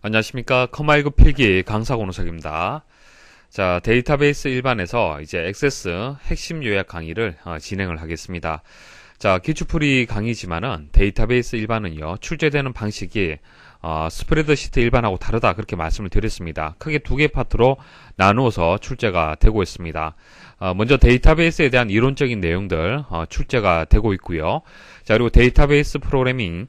안녕하십니까. 컴마이그 필기 강사 권호석입니다. 자, 데이터베이스 일반에서 이제 액세스 핵심 요약 강의를 진행을 하겠습니다. 자, 기초풀이 강의지만은 데이터베이스 일반은요, 출제되는 방식이 스프레드시트 일반하고 다르다 그렇게 말씀을 드렸습니다. 크게 두 개 파트로 나누어서 출제가 되고 있습니다. 먼저 데이터베이스에 대한 이론적인 내용들 출제가 되고 있고요. 자, 그리고 데이터베이스 프로그래밍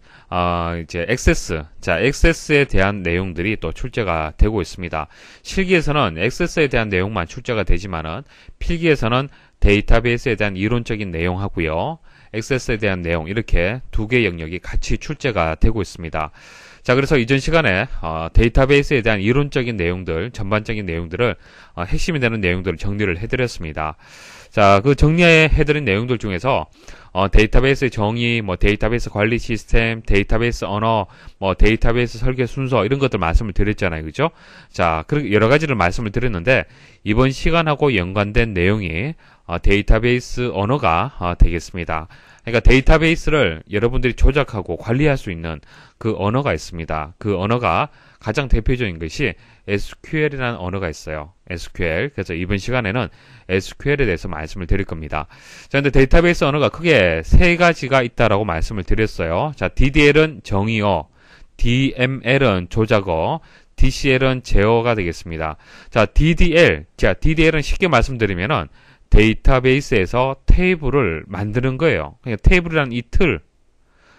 이제 액세스에 대한 내용들이 또 출제가 되고 있습니다. 실기에서는 액세스에 대한 내용만 출제가 되지만은 필기에서는 데이터베이스에 대한 이론적인 내용하고요. 액세스에 대한 내용 이렇게 두 개 영역이 같이 출제가 되고 있습니다. 자, 그래서 이전 시간에 데이터베이스에 대한 이론적인 내용들, 전반적인 내용들을 핵심이 되는 내용들을 정리를 해드렸습니다. 자, 그 정리해드린 내용들 중에서 데이터베이스 정의, 데이터베이스 관리 시스템, 데이터베이스 언어, 데이터베이스 설계 순서 이런 것들 말씀을 드렸잖아요, 그죠? 자, 그렇게 여러 가지를 말씀을 드렸는데 이번 시간하고 연관된 내용이 데이터베이스 언어가 되겠습니다. 그러니까 데이터베이스를 여러분들이 조작하고 관리할 수 있는 그 언어가 있습니다. 그 언어가 가장 대표적인 것이 SQL이라는 언어가 있어요. SQL. 그래서 이번 시간에는 SQL에 대해서 말씀을 드릴 겁니다. 자, 근데 데이터베이스 언어가 크게 세 가지가 있다라고 말씀을 드렸어요. 자, DDL은 정의어, DML은 조작어, DCL은 제어가 되겠습니다. 자, DDL은 쉽게 말씀드리면은 데이터베이스에서 테이블을 만드는 거예요. 그러니까 테이블이라는 이 틀.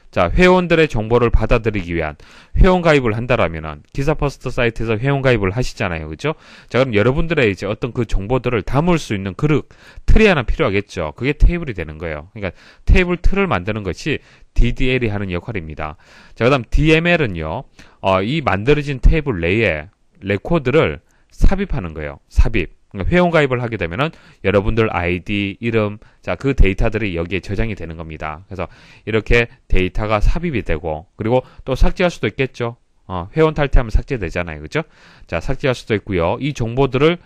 자, 회원들의 정보를 받아들이기 위한 회원 가입을 한다라면은 기사 퍼스트 사이트에서 회원 가입을 하시잖아요. 그죠? 자, 그럼 여러분들의 이제 어떤 그 정보들을 담을 수 있는 그릇, 틀이 하나 필요하겠죠. 그게 테이블이 되는 거예요. 그러니까 테이블 틀을 만드는 것이 DDL이 하는 역할입니다. 자, 그다음 DML은요. 이 만들어진 테이블 내에 레코드를 삽입하는 거예요. 삽입. 회원 가입을 하게 되면은 여러분들 아이디, 이름, 자, 그 데이터들이 여기에 저장이 되는 겁니다. 그래서 이렇게 데이터가 삽입이 되고, 그리고 또 삭제할 수도 있겠죠. 회원 탈퇴하면 삭제되잖아요. 그죠? 자, 삭제할 수도 있고요. 이 정보들을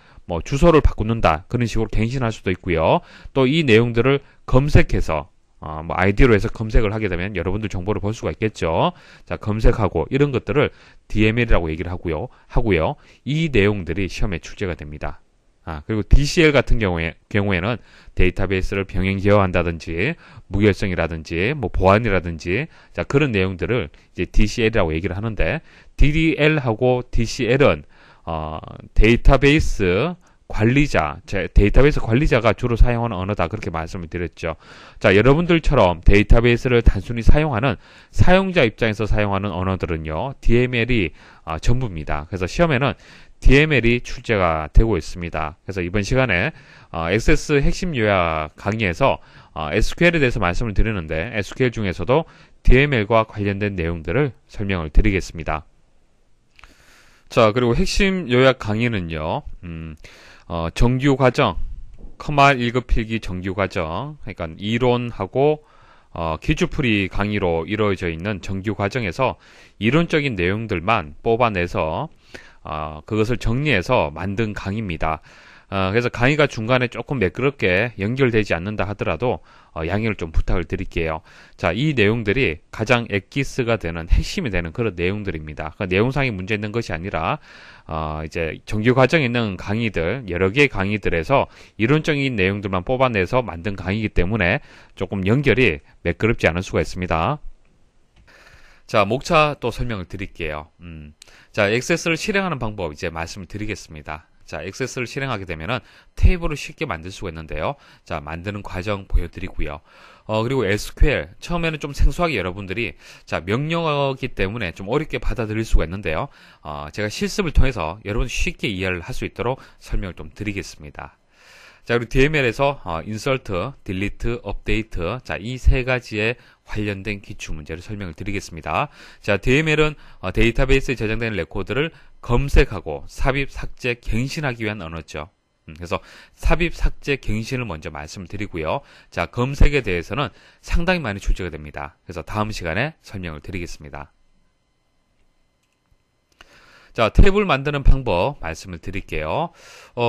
주소를 바꾸는다. 그런 식으로 갱신할 수도 있고요. 또 이 내용들을 검색해서 아이디로 해서 검색을 하게 되면 여러분들 정보를 볼 수가 있겠죠. 자, 검색하고 이런 것들을 DML이라고 얘기를 하고요. 이 내용들이 시험에 출제가 됩니다. 그리고 DCL 같은 경우에는 데이터베이스를 병행 제어한다든지, 무결성이라든지, 보안이라든지, 자, 그런 내용들을 이제 DCL이라고 얘기를 하는데, DDL하고 DCL은, 데이터베이스 관리자가 주로 사용하는 언어다. 그렇게 말씀을 드렸죠. 자, 여러분들처럼 데이터베이스를 단순히 사용하는 사용자 입장에서 사용하는 언어들은요, DML이 전부입니다. 그래서 시험에는 DML이 출제가 되고 있습니다. 그래서 이번 시간에 액세스 핵심 요약 강의에서 SQL에 대해서 말씀을 드리는데 SQL 중에서도 DML과 관련된 내용들을 설명을 드리겠습니다. 자, 그리고 핵심 요약 강의는요. 정규 과정, 커말 1급 필기 정규 과정, 그러니까 이론하고 기초풀이 강의로 이루어져 있는 정규 과정에서 이론적인 내용들만 뽑아내서 그것을 정리해서 만든 강의입니다. 그래서 강의가 중간에 조금 매끄럽게 연결되지 않는다 하더라도 양해를 좀 부탁을 드릴게요. 자, 이 내용들이 가장 엑기스가 되는 핵심이 되는 그런 내용들입니다. 그러니까 내용상의 문제 있는 것이 아니라 이제 정규 과정에 있는 강의들, 여러 개의 강의들에서 이론적인 내용들만 뽑아내서 만든 강의이기 때문에 조금 연결이 매끄럽지 않을 수가 있습니다. 자, 목차 또 설명을 드릴게요. 자, 액세스를 실행하는 방법 이제 말씀을 드리겠습니다. 자, 액세스를 실행하게 되면은 테이블을 쉽게 만들 수가 있는데요. 자, 만드는 과정 보여드리고요. 그리고 SQL 처음에는 좀 생소하게 여러분들이 자, 명령어이기 때문에 좀 어렵게 받아들일 수가 있는데요. 제가 실습을 통해서 여러분 쉽게 이해를 할 수 있도록 설명을 좀 드리겠습니다. 자, 그리고 DML에서 insert, delete, update, 자, 이 세 가지에 관련된 기출 문제를 설명을 드리겠습니다. 자, DML은 데이터베이스에 저장되는 레코드를 검색하고 삽입, 삭제, 갱신하기 위한 언어죠. 그래서 삽입, 삭제, 갱신을 먼저 말씀을 드리고요. 자, 검색에 대해서는 상당히 많이 출제가 됩니다. 그래서 다음 시간에 설명을 드리겠습니다. 자, 탭을 만드는 방법 말씀을 드릴게요.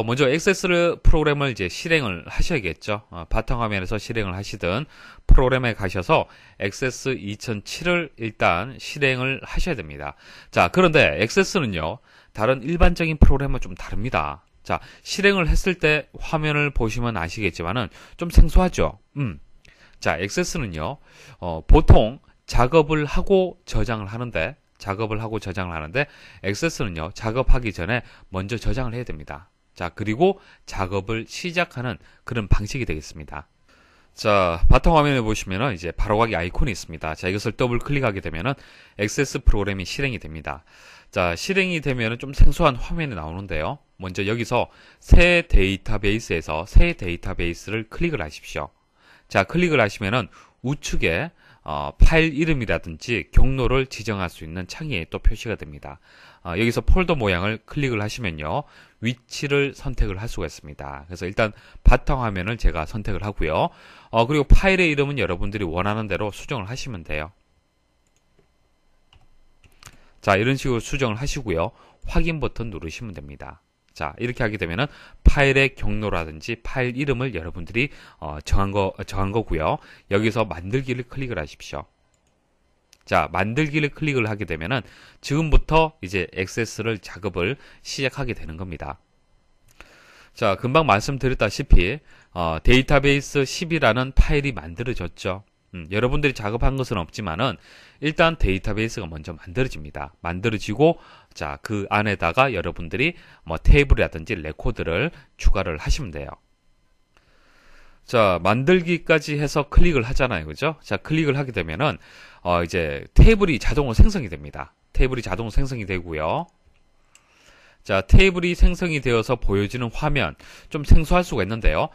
먼저 액세스 프로그램을 이제 실행을 하셔야겠죠. 바탕화면에서 실행을 하시든 프로그램에 가셔서 액세스 2007을 일단 실행을 하셔야 됩니다. 자, 그런데 액세스는요, 다른 일반적인 프로그램은 좀 다릅니다. 자, 실행을 했을 때 화면을 보시면 아시겠지만은 좀 생소하죠. 자, 액세스는요, 보통 작업을 하고 저장을 하는데, 액세스는요, 작업하기 전에 먼저 저장을 해야 됩니다. 자, 그리고 작업을 시작하는 그런 방식이 되겠습니다. 자, 바탕화면에 보시면은 이제 바로가기 아이콘이 있습니다. 자, 이것을 더블 클릭하게 되면은 액세스 프로그램이 실행이 됩니다. 자, 실행이 되면은 좀 생소한 화면이 나오는데요. 먼저 여기서 새 데이터베이스에서 새 데이터베이스를 클릭을 하십시오. 자, 클릭을 하시면은 우측에 파일 이름이라든지 경로를 지정할 수 있는 창이 또 표시가 됩니다. 여기서 폴더 모양을 클릭을 하시면요, 위치를 선택을 할 수가 있습니다. 그래서 일단 바탕화면을 제가 선택을 하고요. 그리고 파일의 이름은 여러분들이 원하는 대로 수정을 하시면 돼요. 자, 이런 식으로 수정을 하시고요. 확인 버튼 누르시면 됩니다. 자, 이렇게 하게 되면은 파일의 경로라든지 파일 이름을 여러분들이 정한 거고요. 여기서 만들기를 클릭을 하십시오. 자, 만들기를 클릭을 하게 되면은 지금부터 이제 액세스를 작업을 시작하게 되는 겁니다. 자, 금방 말씀드렸다시피 데이터베이스 10이라는 파일이 만들어졌죠. 여러분들이 작업한 것은 없지만은 일단 데이터베이스가 먼저 만들어집니다. 만들어지고, 자, 그 안에다가 여러분들이 뭐 테이블이라든지 레코드를 추가를 하시면 돼요. 자, 만들기까지 해서 클릭을 하잖아요. 그죠? 자, 클릭을 하게 되면은 이제 테이블이 자동으로 생성이 됩니다. 테이블이 자동으로 생성이 되고요. 자, 테이블이 생성이 되어서 보여지는 화면, 좀 생소할 수가 있는데요.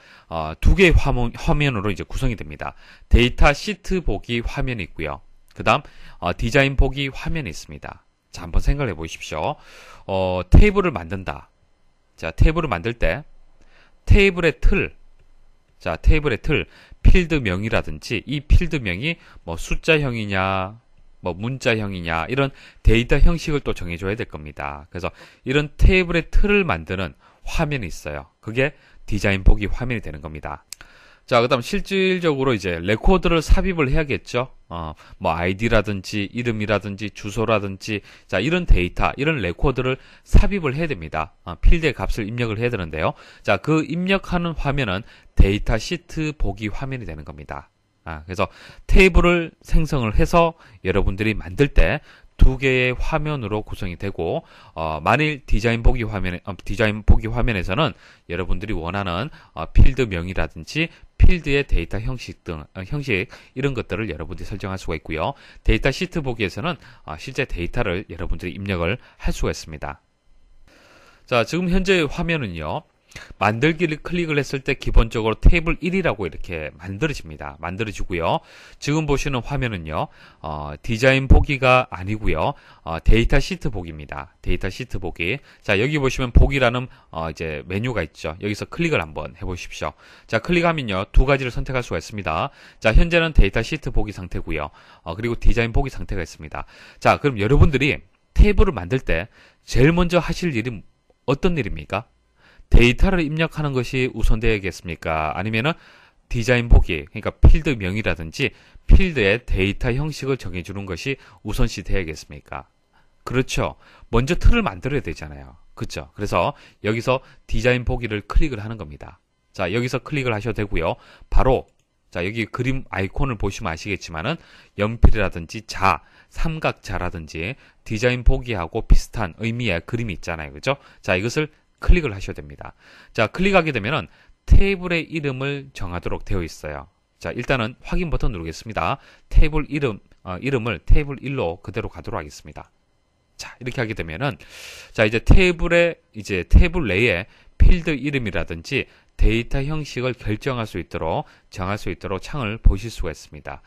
두 개의 화면으로 이제 구성이 됩니다. 데이터 시트 보기 화면이 있고요. 그 다음, 디자인 보기 화면이 있습니다. 자, 한번 생각해 보십시오. 테이블을 만든다. 자, 테이블을 만들 때, 테이블의 틀, 필드명이라든지, 이 필드명이 뭐 숫자형이냐, 뭐 문자형이냐, 이런 데이터 형식을 또 정해줘야 될 겁니다. 그래서 이런 테이블의 틀을 만드는 화면이 있어요. 그게 디자인 보기 화면이 되는 겁니다. 자, 그 다음 실질적으로 이제 레코드를 삽입을 해야겠죠. 뭐 아이디라든지 이름이라든지 주소라든지, 자, 이런 데이터, 이런 레코드를 삽입을 해야 됩니다. 필드의 값을 입력을 해야 되는데요. 자, 그 입력하는 화면은 데이터 시트 보기 화면이 되는 겁니다. 그래서 테이블을 생성을 해서 여러분들이 만들 때 두 개의 화면으로 구성이 되고, 만일 디자인 보기 화면에서는 여러분들이 원하는 필드명이라든지 필드의 데이터 형식 등, 형식, 이런 것들을 여러분들이 설정할 수가 있고요. 데이터 시트 보기에서는 실제 데이터를 여러분들이 입력을 할 수가 있습니다. 자, 지금 현재 화면은요, 만들기를 클릭을 했을 때 기본적으로 테이블 1이라고 이렇게 만들어지고요. 지금 보시는 화면은요, 디자인 보기가 아니고요, 데이터 시트 보기입니다. 데이터 시트 보기. 자, 여기 보시면 보기라는 이제 메뉴가 있죠. 여기서 클릭을 한번 해보십시오. 자, 클릭하면요, 두 가지를 선택할 수가 있습니다. 자, 현재는 데이터 시트 보기 상태고요. 그리고 디자인 보기 상태가 있습니다. 자, 그럼 여러분들이 테이블을 만들 때 제일 먼저 하실 일이 어떤 일입니까? 데이터를 입력하는 것이 우선되겠습니까? 아니면은 디자인 보기, 그러니까 필드명이라든지 필드의 데이터 형식을 정해주는 것이 우선시 되어야겠습니까? 그렇죠. 먼저 틀을 만들어야 되잖아요. 그렇죠. 그래서 여기서 디자인 보기를 클릭을 하는 겁니다. 자, 여기서 클릭을 하셔도 되고요. 바로, 자, 여기 그림 아이콘을 보시면 아시겠지만은 연필이라든지 삼각자라든지 디자인 보기하고 비슷한 의미의 그림이 있잖아요. 그죠? 자, 이것을 클릭을 하셔야 됩니다. 자, 클릭하게 되면은 테이블의 이름을 정하도록 되어 있어요. 자, 일단은 확인 버튼 누르겠습니다. 테이블 이름을 테이블 1로 그대로 가도록 하겠습니다. 자, 이렇게 하게 되면은, 자, 이제 테이블 내에 필드 이름이라든지 데이터 형식을 정할 수 있도록 창을 보실 수가 있습니다.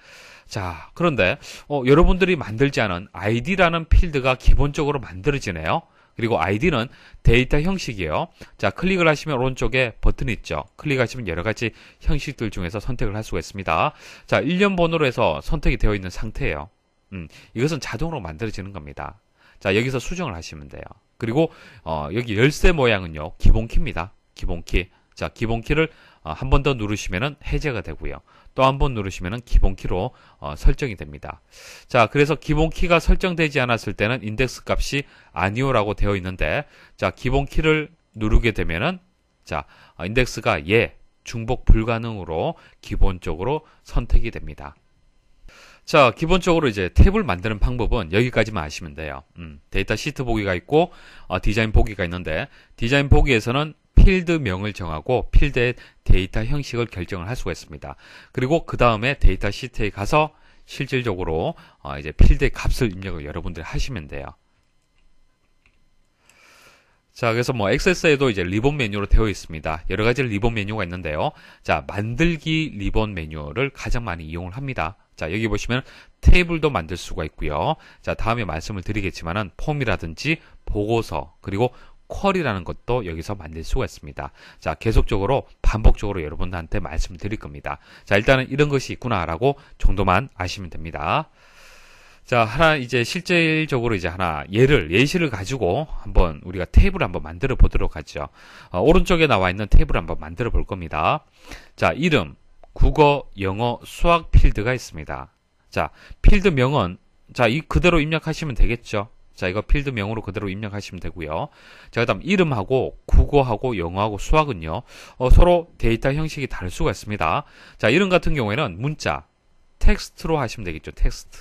자, 그런데, 여러분들이 만들지 않은 아이디라는 필드가 기본적으로 만들어지네요. 그리고 아이디는 데이터 형식이에요. 자, 클릭을 하시면 오른쪽에 버튼이 있죠. 클릭하시면 여러 가지 형식들 중에서 선택을 할 수가 있습니다. 자, 일련 번호로 해서 선택이 되어 있는 상태예요. 이것은 자동으로 만들어지는 겁니다. 자, 여기서 수정을 하시면 돼요. 그리고 여기 열쇠 모양은요, 기본키입니다. 기본키. 자, 기본키를 한 번 더 누르시면은 해제가 되고요. 또 한 번 누르시면은 기본키로 설정이 됩니다. 자, 그래서 기본키가 설정되지 않았을 때는 인덱스 값이 아니오라고 되어 있는데, 자, 기본키를 누르게 되면은, 자, 인덱스가 중복 불가능으로 기본적으로 선택이 됩니다. 자, 기본적으로 이제 탭을 만드는 방법은 여기까지만 아시면 돼요. 데이터 시트 보기가 있고, 디자인 보기가 있는데, 디자인 보기에서는 필드명을 정하고 필드의 데이터 형식을 결정을 할 수가 있습니다. 그리고 그 다음에 데이터 시트에 가서 실질적으로 이제 필드의 값을 입력을 여러분들이 하시면 돼요. 자, 그래서 뭐 액세스에도 이제 리본 메뉴로 되어 있습니다. 여러 가지 리본 메뉴가 있는데요. 자, 만들기 리본 메뉴를 가장 많이 이용을 합니다. 자, 여기 보시면 테이블도 만들 수가 있고요. 자, 다음에 말씀을 드리겠지만은 폼이라든지 보고서 그리고 쿼리라는 것도 여기서 만들 수가 있습니다. 자, 계속적으로 반복적으로 여러분한테 말씀을 드릴 겁니다. 자, 일단은 이런 것이 있구나라고 정도만 아시면 됩니다. 자, 하나 이제 실질적으로 이제 하나 예시를 가지고 한번 우리가 테이블을 한번 만들어 보도록 하죠. 오른쪽에 나와 있는 테이블을 한번 만들어 볼 겁니다. 자, 이름, 국어, 영어, 수학 필드가 있습니다. 자, 필드명은 자, 이 그대로 입력하시면 되겠죠. 자, 이거 필드명으로 그대로 입력하시면 되고요. 자, 그다음 이름하고 국어하고 영어하고 수학은요. 서로 데이터 형식이 다를 수가 있습니다. 자, 이름 같은 경우에는 문자, 텍스트로 하시면 되겠죠. 텍스트.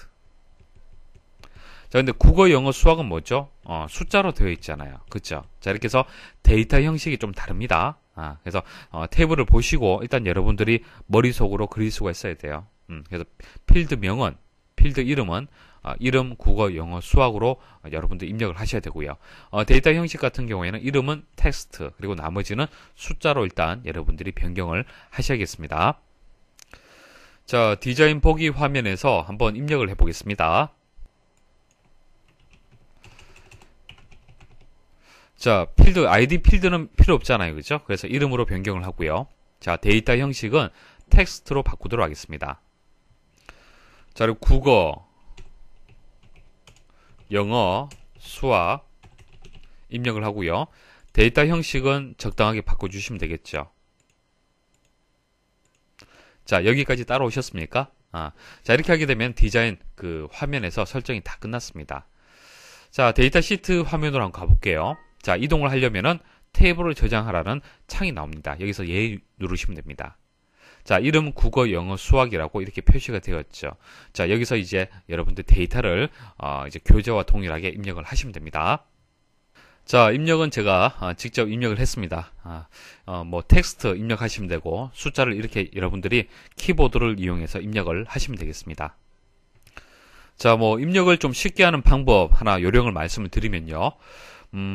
자, 근데 국어, 영어, 수학은 뭐죠? 숫자로 되어 있잖아요. 그쵸? 자, 이렇게 해서 데이터 형식이 좀 다릅니다. 그래서 테이블을 보시고 일단 여러분들이 머릿속으로 그릴 수가 있어야 돼요. 그래서 필드명은, 필드 이름은 이름, 국어, 영어, 수학으로 여러분들 입력을 하셔야 되고요. 데이터 형식 같은 경우에는 이름은 텍스트, 그리고 나머지는 숫자로 일단 여러분들이 변경을 하셔야겠습니다. 자, 디자인 보기 화면에서 한번 입력을 해보겠습니다. 자, 아이디 필드는 필요 없잖아요. 그죠? 그래서 이름으로 변경을 하고요. 자, 데이터 형식은 텍스트로 바꾸도록 하겠습니다. 자, 그리고 국어, 영어, 수학 입력을 하고요. 데이터 형식은 적당하게 바꿔주시면 되겠죠. 자, 여기까지 따라오셨습니까? 자, 이렇게 하게 되면 디자인 그 화면에서 설정이 다 끝났습니다. 자, 데이터 시트 화면으로 한번 가볼게요. 자, 이동을 하려면은 테이블을 저장하라는 창이 나옵니다. 여기서 누르시면 됩니다. 자, 이름, 국어, 영어, 수학이라고 이렇게 표시가 되었죠. 자, 여기서 이제 여러분들 데이터를 이제 교재와 동일하게 입력을 하시면 됩니다. 자, 입력은 제가 직접 입력을 했습니다. 뭐 텍스트 입력하시면 되고 숫자를 이렇게 여러분들이 키보드를 이용해서 입력을 하시면 되겠습니다. 자, 뭐 입력을 좀 쉽게 하는 방법 하나 요령을 말씀을 드리면요.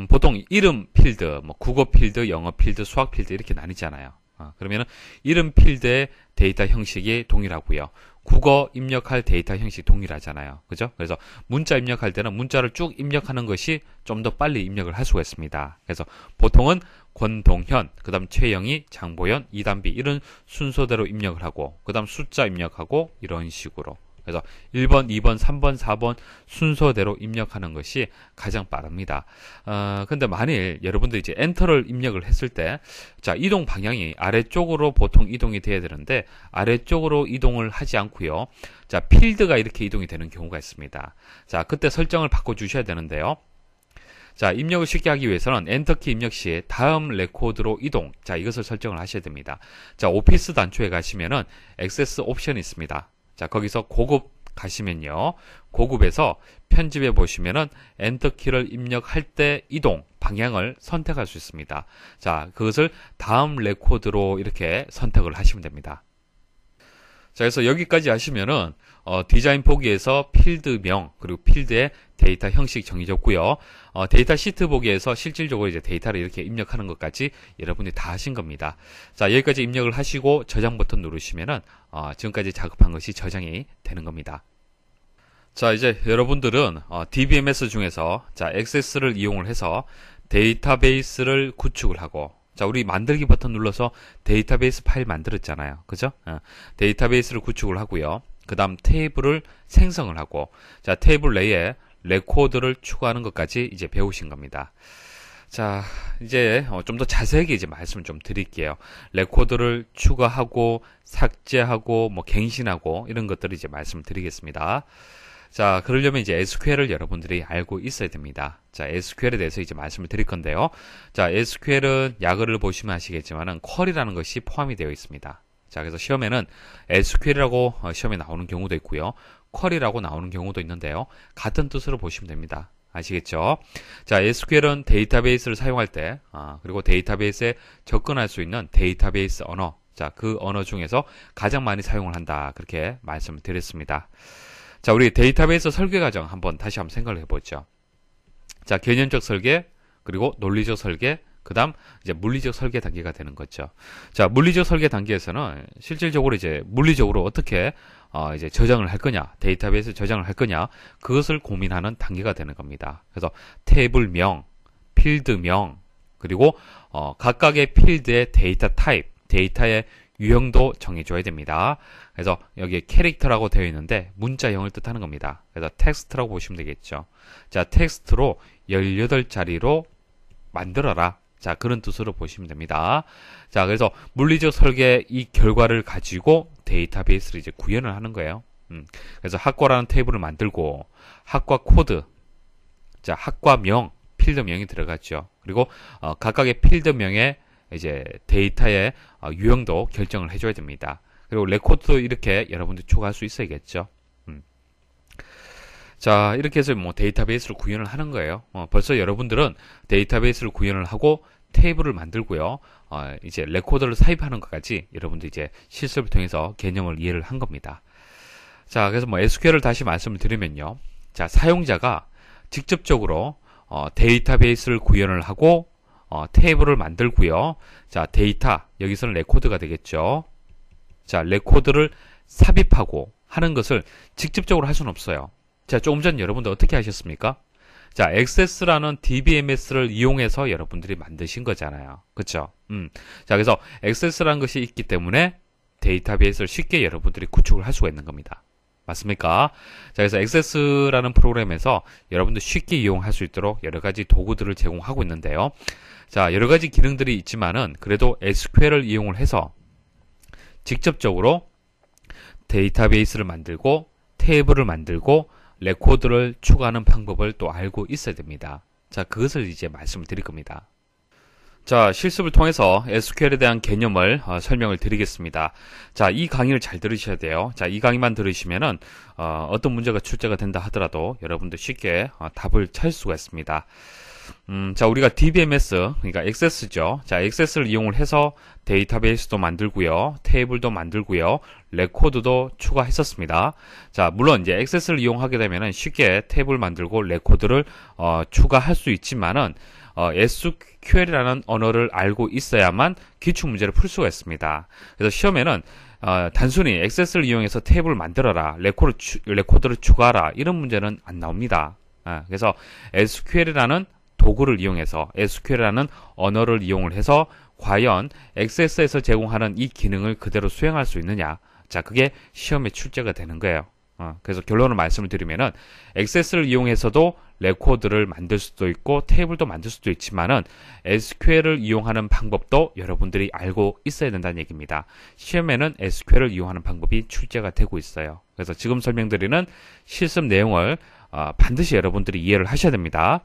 보통 이름 필드, 뭐 국어 필드, 영어 필드, 수학 필드 이렇게 나뉘잖아요. 그러면은 이름 필드의 데이터 형식이 동일하고요. 국어 입력할 데이터 형식이 동일하잖아요. 그죠? 그래서 문자 입력할 때는 문자를 쭉 입력하는 것이 좀 더 빨리 입력을 할 수가 있습니다. 그래서 보통은 권동현, 그 다음 최영희, 장보현, 이단비 이런 순서대로 입력을 하고 그 다음 숫자 입력하고 이런 식으로 그래서 1번, 2번, 3번, 4번 순서대로 입력하는 것이 가장 빠릅니다. 근데 만일 여러분들이 이제 엔터를 입력을 했을 때, 자, 이동 방향이 아래쪽으로 보통 이동이 돼야 되는데, 아래쪽으로 이동을 하지 않고요. 자, 필드가 이렇게 이동이 되는 경우가 있습니다. 자, 그때 설정을 바꿔주셔야 되는데요. 자, 입력을 쉽게 하기 위해서는 엔터키 입력 시에 다음 레코드로 이동. 자, 이것을 설정을 하셔야 됩니다. 자, 오피스 단초에 가시면은 액세스 옵션이 있습니다. 자, 거기서 고급 가시면요. 고급에서 편집해 보시면은 엔터키를 입력할 때 이동 방향을 선택할 수 있습니다. 자, 그것을 다음 레코드로 이렇게 선택을 하시면 됩니다. 자, 그래서 여기까지 하시면은 디자인 보기에서 필드명 그리고 필드의 데이터 형식 정해졌고요. 데이터 시트 보기에서 실질적으로 이제 데이터를 이렇게 입력하는 것까지 여러분이 다 하신 겁니다. 자, 여기까지 입력을 하시고 저장 버튼 누르시면은 지금까지 작업한 것이 저장이 되는 겁니다. 자, 이제 여러분들은 DBMS 중에서 자, 액세스를 이용을 해서 데이터베이스를 구축을 하고 자, 우리 만들기 버튼 눌러서 데이터베이스 파일 만들었잖아요. 그죠? 데이터베이스를 구축을 하고요. 그 다음 테이블을 생성을 하고 자, 테이블 내에 레코드를 추가하는 것까지 이제 배우신 겁니다. 자, 이제 좀 더 자세하게 이제 말씀을 좀 드릴게요. 레코드를 추가하고 삭제하고 뭐 갱신하고 이런 것들을 이제 말씀을 드리겠습니다. 자, 그러려면 이제 SQL을 여러분들이 알고 있어야 됩니다. 자, SQL에 대해서 이제 말씀을 드릴 건데요. 자, SQL은 약어를 보시면 아시겠지만은 쿼리라는 것이 포함이 되어 있습니다. 자, 그래서 시험에는 SQL이라고 시험에 나오는 경우도 있고요. 쿼리라고 나오는 경우도 있는데요. 같은 뜻으로 보시면 됩니다. 아시겠죠? 자, SQL은 데이터베이스를 사용할 때, 그리고 데이터베이스에 접근할 수 있는 데이터베이스 언어, 자, 그 언어 중에서 가장 많이 사용을 한다. 그렇게 말씀을 드렸습니다. 자, 우리 데이터베이스 설계 과정 다시 한번 생각을 해보죠. 자, 개념적 설계, 그리고 논리적 설계, 그 다음 이제 물리적 설계 단계가 되는 거죠. 자, 물리적 설계 단계에서는 실질적으로 이제 물리적으로 어떻게 이제 저장을 할 거냐, 데이터베이스 저장을 할 거냐, 그것을 고민하는 단계가 되는 겁니다. 그래서 테이블명, 필드명, 그리고 각각의 필드의 데이터 타입, 데이터의 유형도 정해줘야 됩니다. 그래서 여기에 캐릭터라고 되어 있는데 문자형을 뜻하는 겁니다. 그래서 텍스트라고 보시면 되겠죠. 자, 텍스트로 18자리로 만들어라. 자, 그런 뜻으로 보시면 됩니다. 자, 그래서 물리적 설계 이 결과를 가지고 데이터베이스를 이제 구현을 하는 거예요. 그래서 학과라는 테이블을 만들고 학과 코드, 자, 학과명, 필드명이 들어갔죠. 그리고 각각의 필드명에 이제 데이터의 유형도 결정을 해줘야 됩니다. 그리고 레코드도 이렇게 여러분들이 추가할 수 있어야겠죠. 자, 이렇게 해서 뭐 데이터베이스를 구현을 하는 거예요. 벌써 여러분들은 데이터베이스를 구현을 하고 테이블을 만들고요. 이제 레코드를 삽입하는 것까지 여러분들 이제 실습을 통해서 개념을 이해를 한 겁니다. 자, 그래서 뭐 SQL을 다시 말씀을 드리면요. 자, 사용자가 직접적으로 데이터베이스를 구현을 하고 테이블을 만들고요. 자, 데이터, 여기서는 레코드가 되겠죠. 자, 레코드를 삽입하고 하는 것을 직접적으로 할 수는 없어요. 자, 조금 전 여러분들 어떻게 하셨습니까? 자, 액세스라는 DBMS를 이용해서 여러분들이 만드신 거잖아요. 그쵸? 자, 그래서 액세스라는 것이 있기 때문에 데이터베이스를 쉽게 여러분들이 구축을 할 수가 있는 겁니다. 맞습니까? 자, 그래서 액세스라는 프로그램에서 여러분들 쉽게 이용할 수 있도록 여러 가지 도구들을 제공하고 있는데요. 자, 여러 가지 기능들이 있지만은 그래도 SQL을 이용을 해서 직접적으로 데이터베이스를 만들고 테이블을 만들고 레코드를 추가하는 방법을 또 알고 있어야 됩니다. 자, 그것을 이제 말씀을 드릴 겁니다. 자, 실습을 통해서 SQL에 대한 개념을 설명을 드리겠습니다. 자, 이 강의를 잘 들으셔야 돼요. 자, 이 강의만 들으시면은 어떤 문제가 출제가 된다 하더라도 여러분들 쉽게 답을 찾을 수가 있습니다. 자, 우리가 DBMS, 그러니까 액세스죠. 자, 액세스를 이용을 해서 데이터베이스도 만들고요. 테이블도 만들고요. 레코드도 추가했었습니다. 자, 물론 이제 액세스를 이용하게 되면은 쉽게 테이블 만들고 레코드를 추가할 수 있지만은 SQL이라는 언어를 알고 있어야만 기출 문제를 풀 수가 있습니다. 그래서 시험에는 단순히 액세스를 이용해서 테이블을 만들어라, 레코드를 추가하라 이런 문제는 안 나옵니다. 그래서 SQL이라는 도구를 이용해서 SQL이라는 언어를 이용을 해서 과연 액세스에서 제공하는 이 기능을 그대로 수행할 수 있느냐, 자, 그게 시험에 출제가 되는 거예요. 그래서 결론을 말씀을 드리면은 액세스를 이용해서도 레코드를 만들 수도 있고 테이블도 만들 수도 있지만은 SQL을 이용하는 방법도 여러분들이 알고 있어야 된다는 얘기입니다. 시험에는 SQL을 이용하는 방법이 출제가 되고 있어요. 그래서 지금 설명드리는 실습 내용을 반드시 여러분들이 이해를 하셔야 됩니다.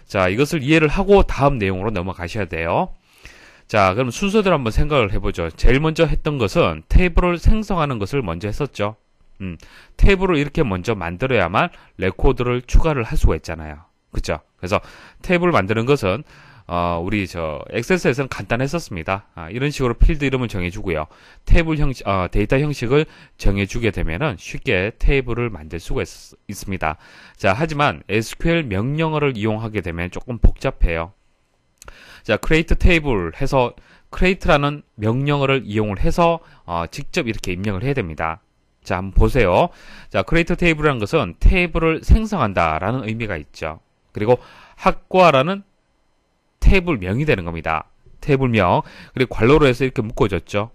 자, 이것을 이해를 하고 다음 내용으로 넘어가셔야 돼요. 자, 그럼 순서대로 한번 생각을 해보죠. 제일 먼저 했던 것은 테이블을 생성하는 것을 먼저 했었죠. 테이블을 이렇게 먼저 만들어야만 레코드를 추가를 할 수가 있잖아요. 그쵸? 그래서 테이블을 만드는 것은 우리 액세스에서는 간단했었습니다. 이런 식으로 필드 이름을 정해주고요. 테이블 형식, 데이터 형식을 정해주게 되면은 쉽게 테이블을 만들 수가 있습니다. 자, 하지만 SQL 명령어를 이용하게 되면 조금 복잡해요. 자, create table 해서 create라는 명령어를 이용을 해서 직접 이렇게 입력을 해야 됩니다. 자, 한번 보세요. 자, create table이라는 것은 테이블을 생성한다라는 의미가 있죠. 그리고 학과라는 테이블명이 되는 겁니다. 테이블명. 그리고 괄호로 해서 이렇게 묶어줬죠.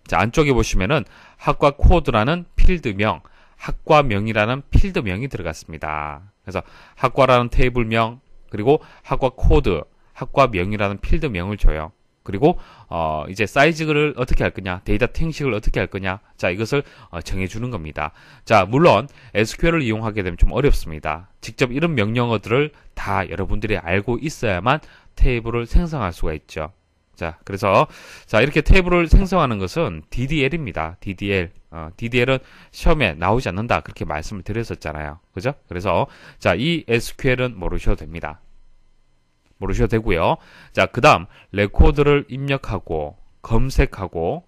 자, 안쪽에 보시면은 학과 코드라는 필드명, 학과명이라는 필드명이 들어갔습니다. 그래서 학과라는 테이블명, 그리고 학과 코드, 학과명이라는 필드명을 줘요. 그리고 이제 사이즈를 어떻게 할 거냐, 데이터 형식을 어떻게 할 거냐, 자 이것을 정해주는 겁니다. 자 물론 SQL을 이용하게 되면 좀 어렵습니다. 직접 이런 명령어들을 다 여러분들이 알고 있어야만 테이블을 생성할 수가 있죠. 자 그래서 자 이렇게 테이블을 생성하는 것은 DDL입니다. DDL. DDL은 시험에 나오지 않는다 그렇게 말씀을 드렸었잖아요. 그죠? 그래서 자 이 SQL은 모르셔도 됩니다. 모르셔도 되고요. 자, 그 다음 레코드를 입력하고 검색하고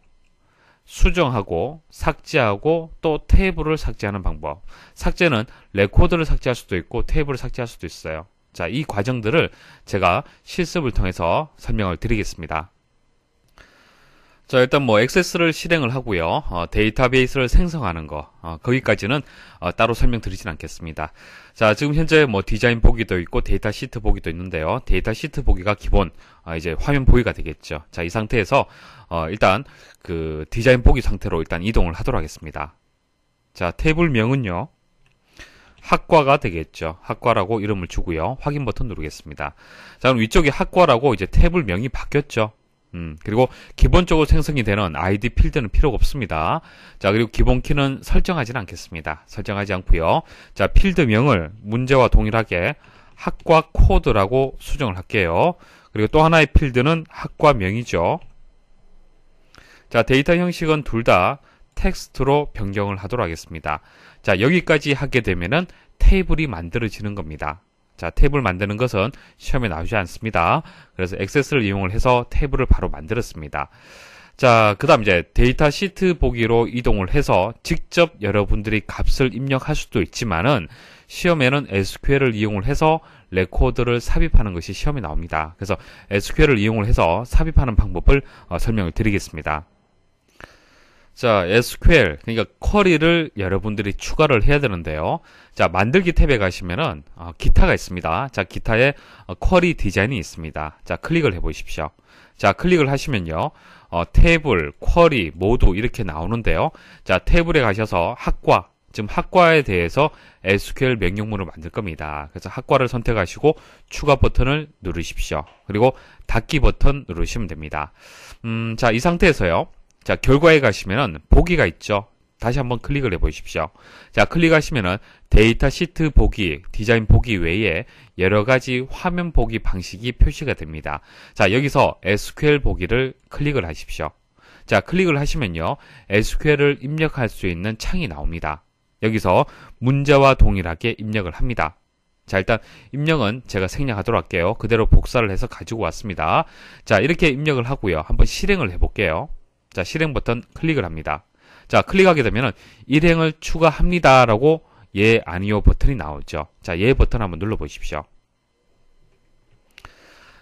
수정하고 삭제하고 또 테이블을 삭제하는 방법. 삭제는 레코드를 삭제할 수도 있고 테이블을 삭제할 수도 있어요. 자, 이 과정들을 제가 실습을 통해서 설명을 드리겠습니다. 자, 일단 뭐 액세스를 실행을 하고요. 데이터베이스를 생성하는 거 거기까지는 따로 설명드리진 않겠습니다. 자, 지금 현재 뭐 디자인 보기도 있고 데이터 시트 보기도 있는데요. 데이터 시트 보기가 기본 이제 화면 보기가 되겠죠. 자, 이 상태에서 일단 그 디자인 보기 상태로 일단 이동을 하도록 하겠습니다. 자, 테이블명은요. 학과가 되겠죠. 학과라고 이름을 주고요. 확인 버튼 누르겠습니다. 자, 그럼 위쪽에 학과라고 이제 테이블명이 바뀌었죠. 그리고 기본적으로 생성이 되는 ID 필드는 필요가 없습니다. 자, 그리고 기본 키는 설정하지는 않겠습니다. 설정하지 않고요. 자, 필드명을 문제와 동일하게 학과 코드라고 수정을 할게요. 그리고 또 하나의 필드는 학과명이죠. 자, 데이터 형식은 둘 다 텍스트로 변경을 하도록 하겠습니다. 자, 여기까지 하게 되면은 테이블이 만들어지는 겁니다. 자, 테이블 만드는 것은 시험에 나오지 않습니다. 그래서 액세스를 이용을 해서 테이블을 바로 만들었습니다. 자, 그 다음 이제 데이터 시트 보기로 이동을 해서 직접 여러분들이 값을 입력할 수도 있지만은 시험에는 SQL을 이용을 해서 레코드를 삽입하는 것이 시험에 나옵니다. 그래서 SQL을 이용을 해서 삽입하는 방법을 설명을 드리겠습니다. 자, SQL, 그러니까 쿼리를 여러분들이 추가를 해야 되는데요. 자, 만들기 탭에 가시면은, 기타가 있습니다. 자, 기타에 쿼리 디자인이 있습니다. 자, 클릭을 해 보십시오. 자, 클릭을 하시면요. 테이블, 쿼리 모두 이렇게 나오는데요. 자, 테이블에 가셔서 학과, 지금 학과에 대해서 SQL 명령문을 만들 겁니다. 그래서 학과를 선택하시고 추가 버튼을 누르십시오. 그리고 닫기 버튼 누르시면 됩니다. 자, 이 상태에서요. 자, 결과에 가시면은 보기가 있죠. 다시 한번 클릭을 해 보십시오. 자, 클릭하시면은 데이터 시트 보기, 디자인 보기 외에 여러 가지 화면 보기 방식이 표시가 됩니다. 자, 여기서 SQL 보기를 클릭을 하십시오. 자, 클릭을 하시면요. SQL을 입력할 수 있는 창이 나옵니다. 여기서 문제와 동일하게 입력을 합니다. 자, 일단 입력은 제가 생략하도록 할게요. 그대로 복사를 해서 가지고 왔습니다. 자, 이렇게 입력을 하고요. 한번 실행을 해 볼게요. 자, 실행 버튼 클릭을 합니다. 자, 클릭하게 되면은 일행을 추가합니다 라고 예, 아니요 버튼이 나오죠. 자, 예 버튼 한번 눌러 보십시오.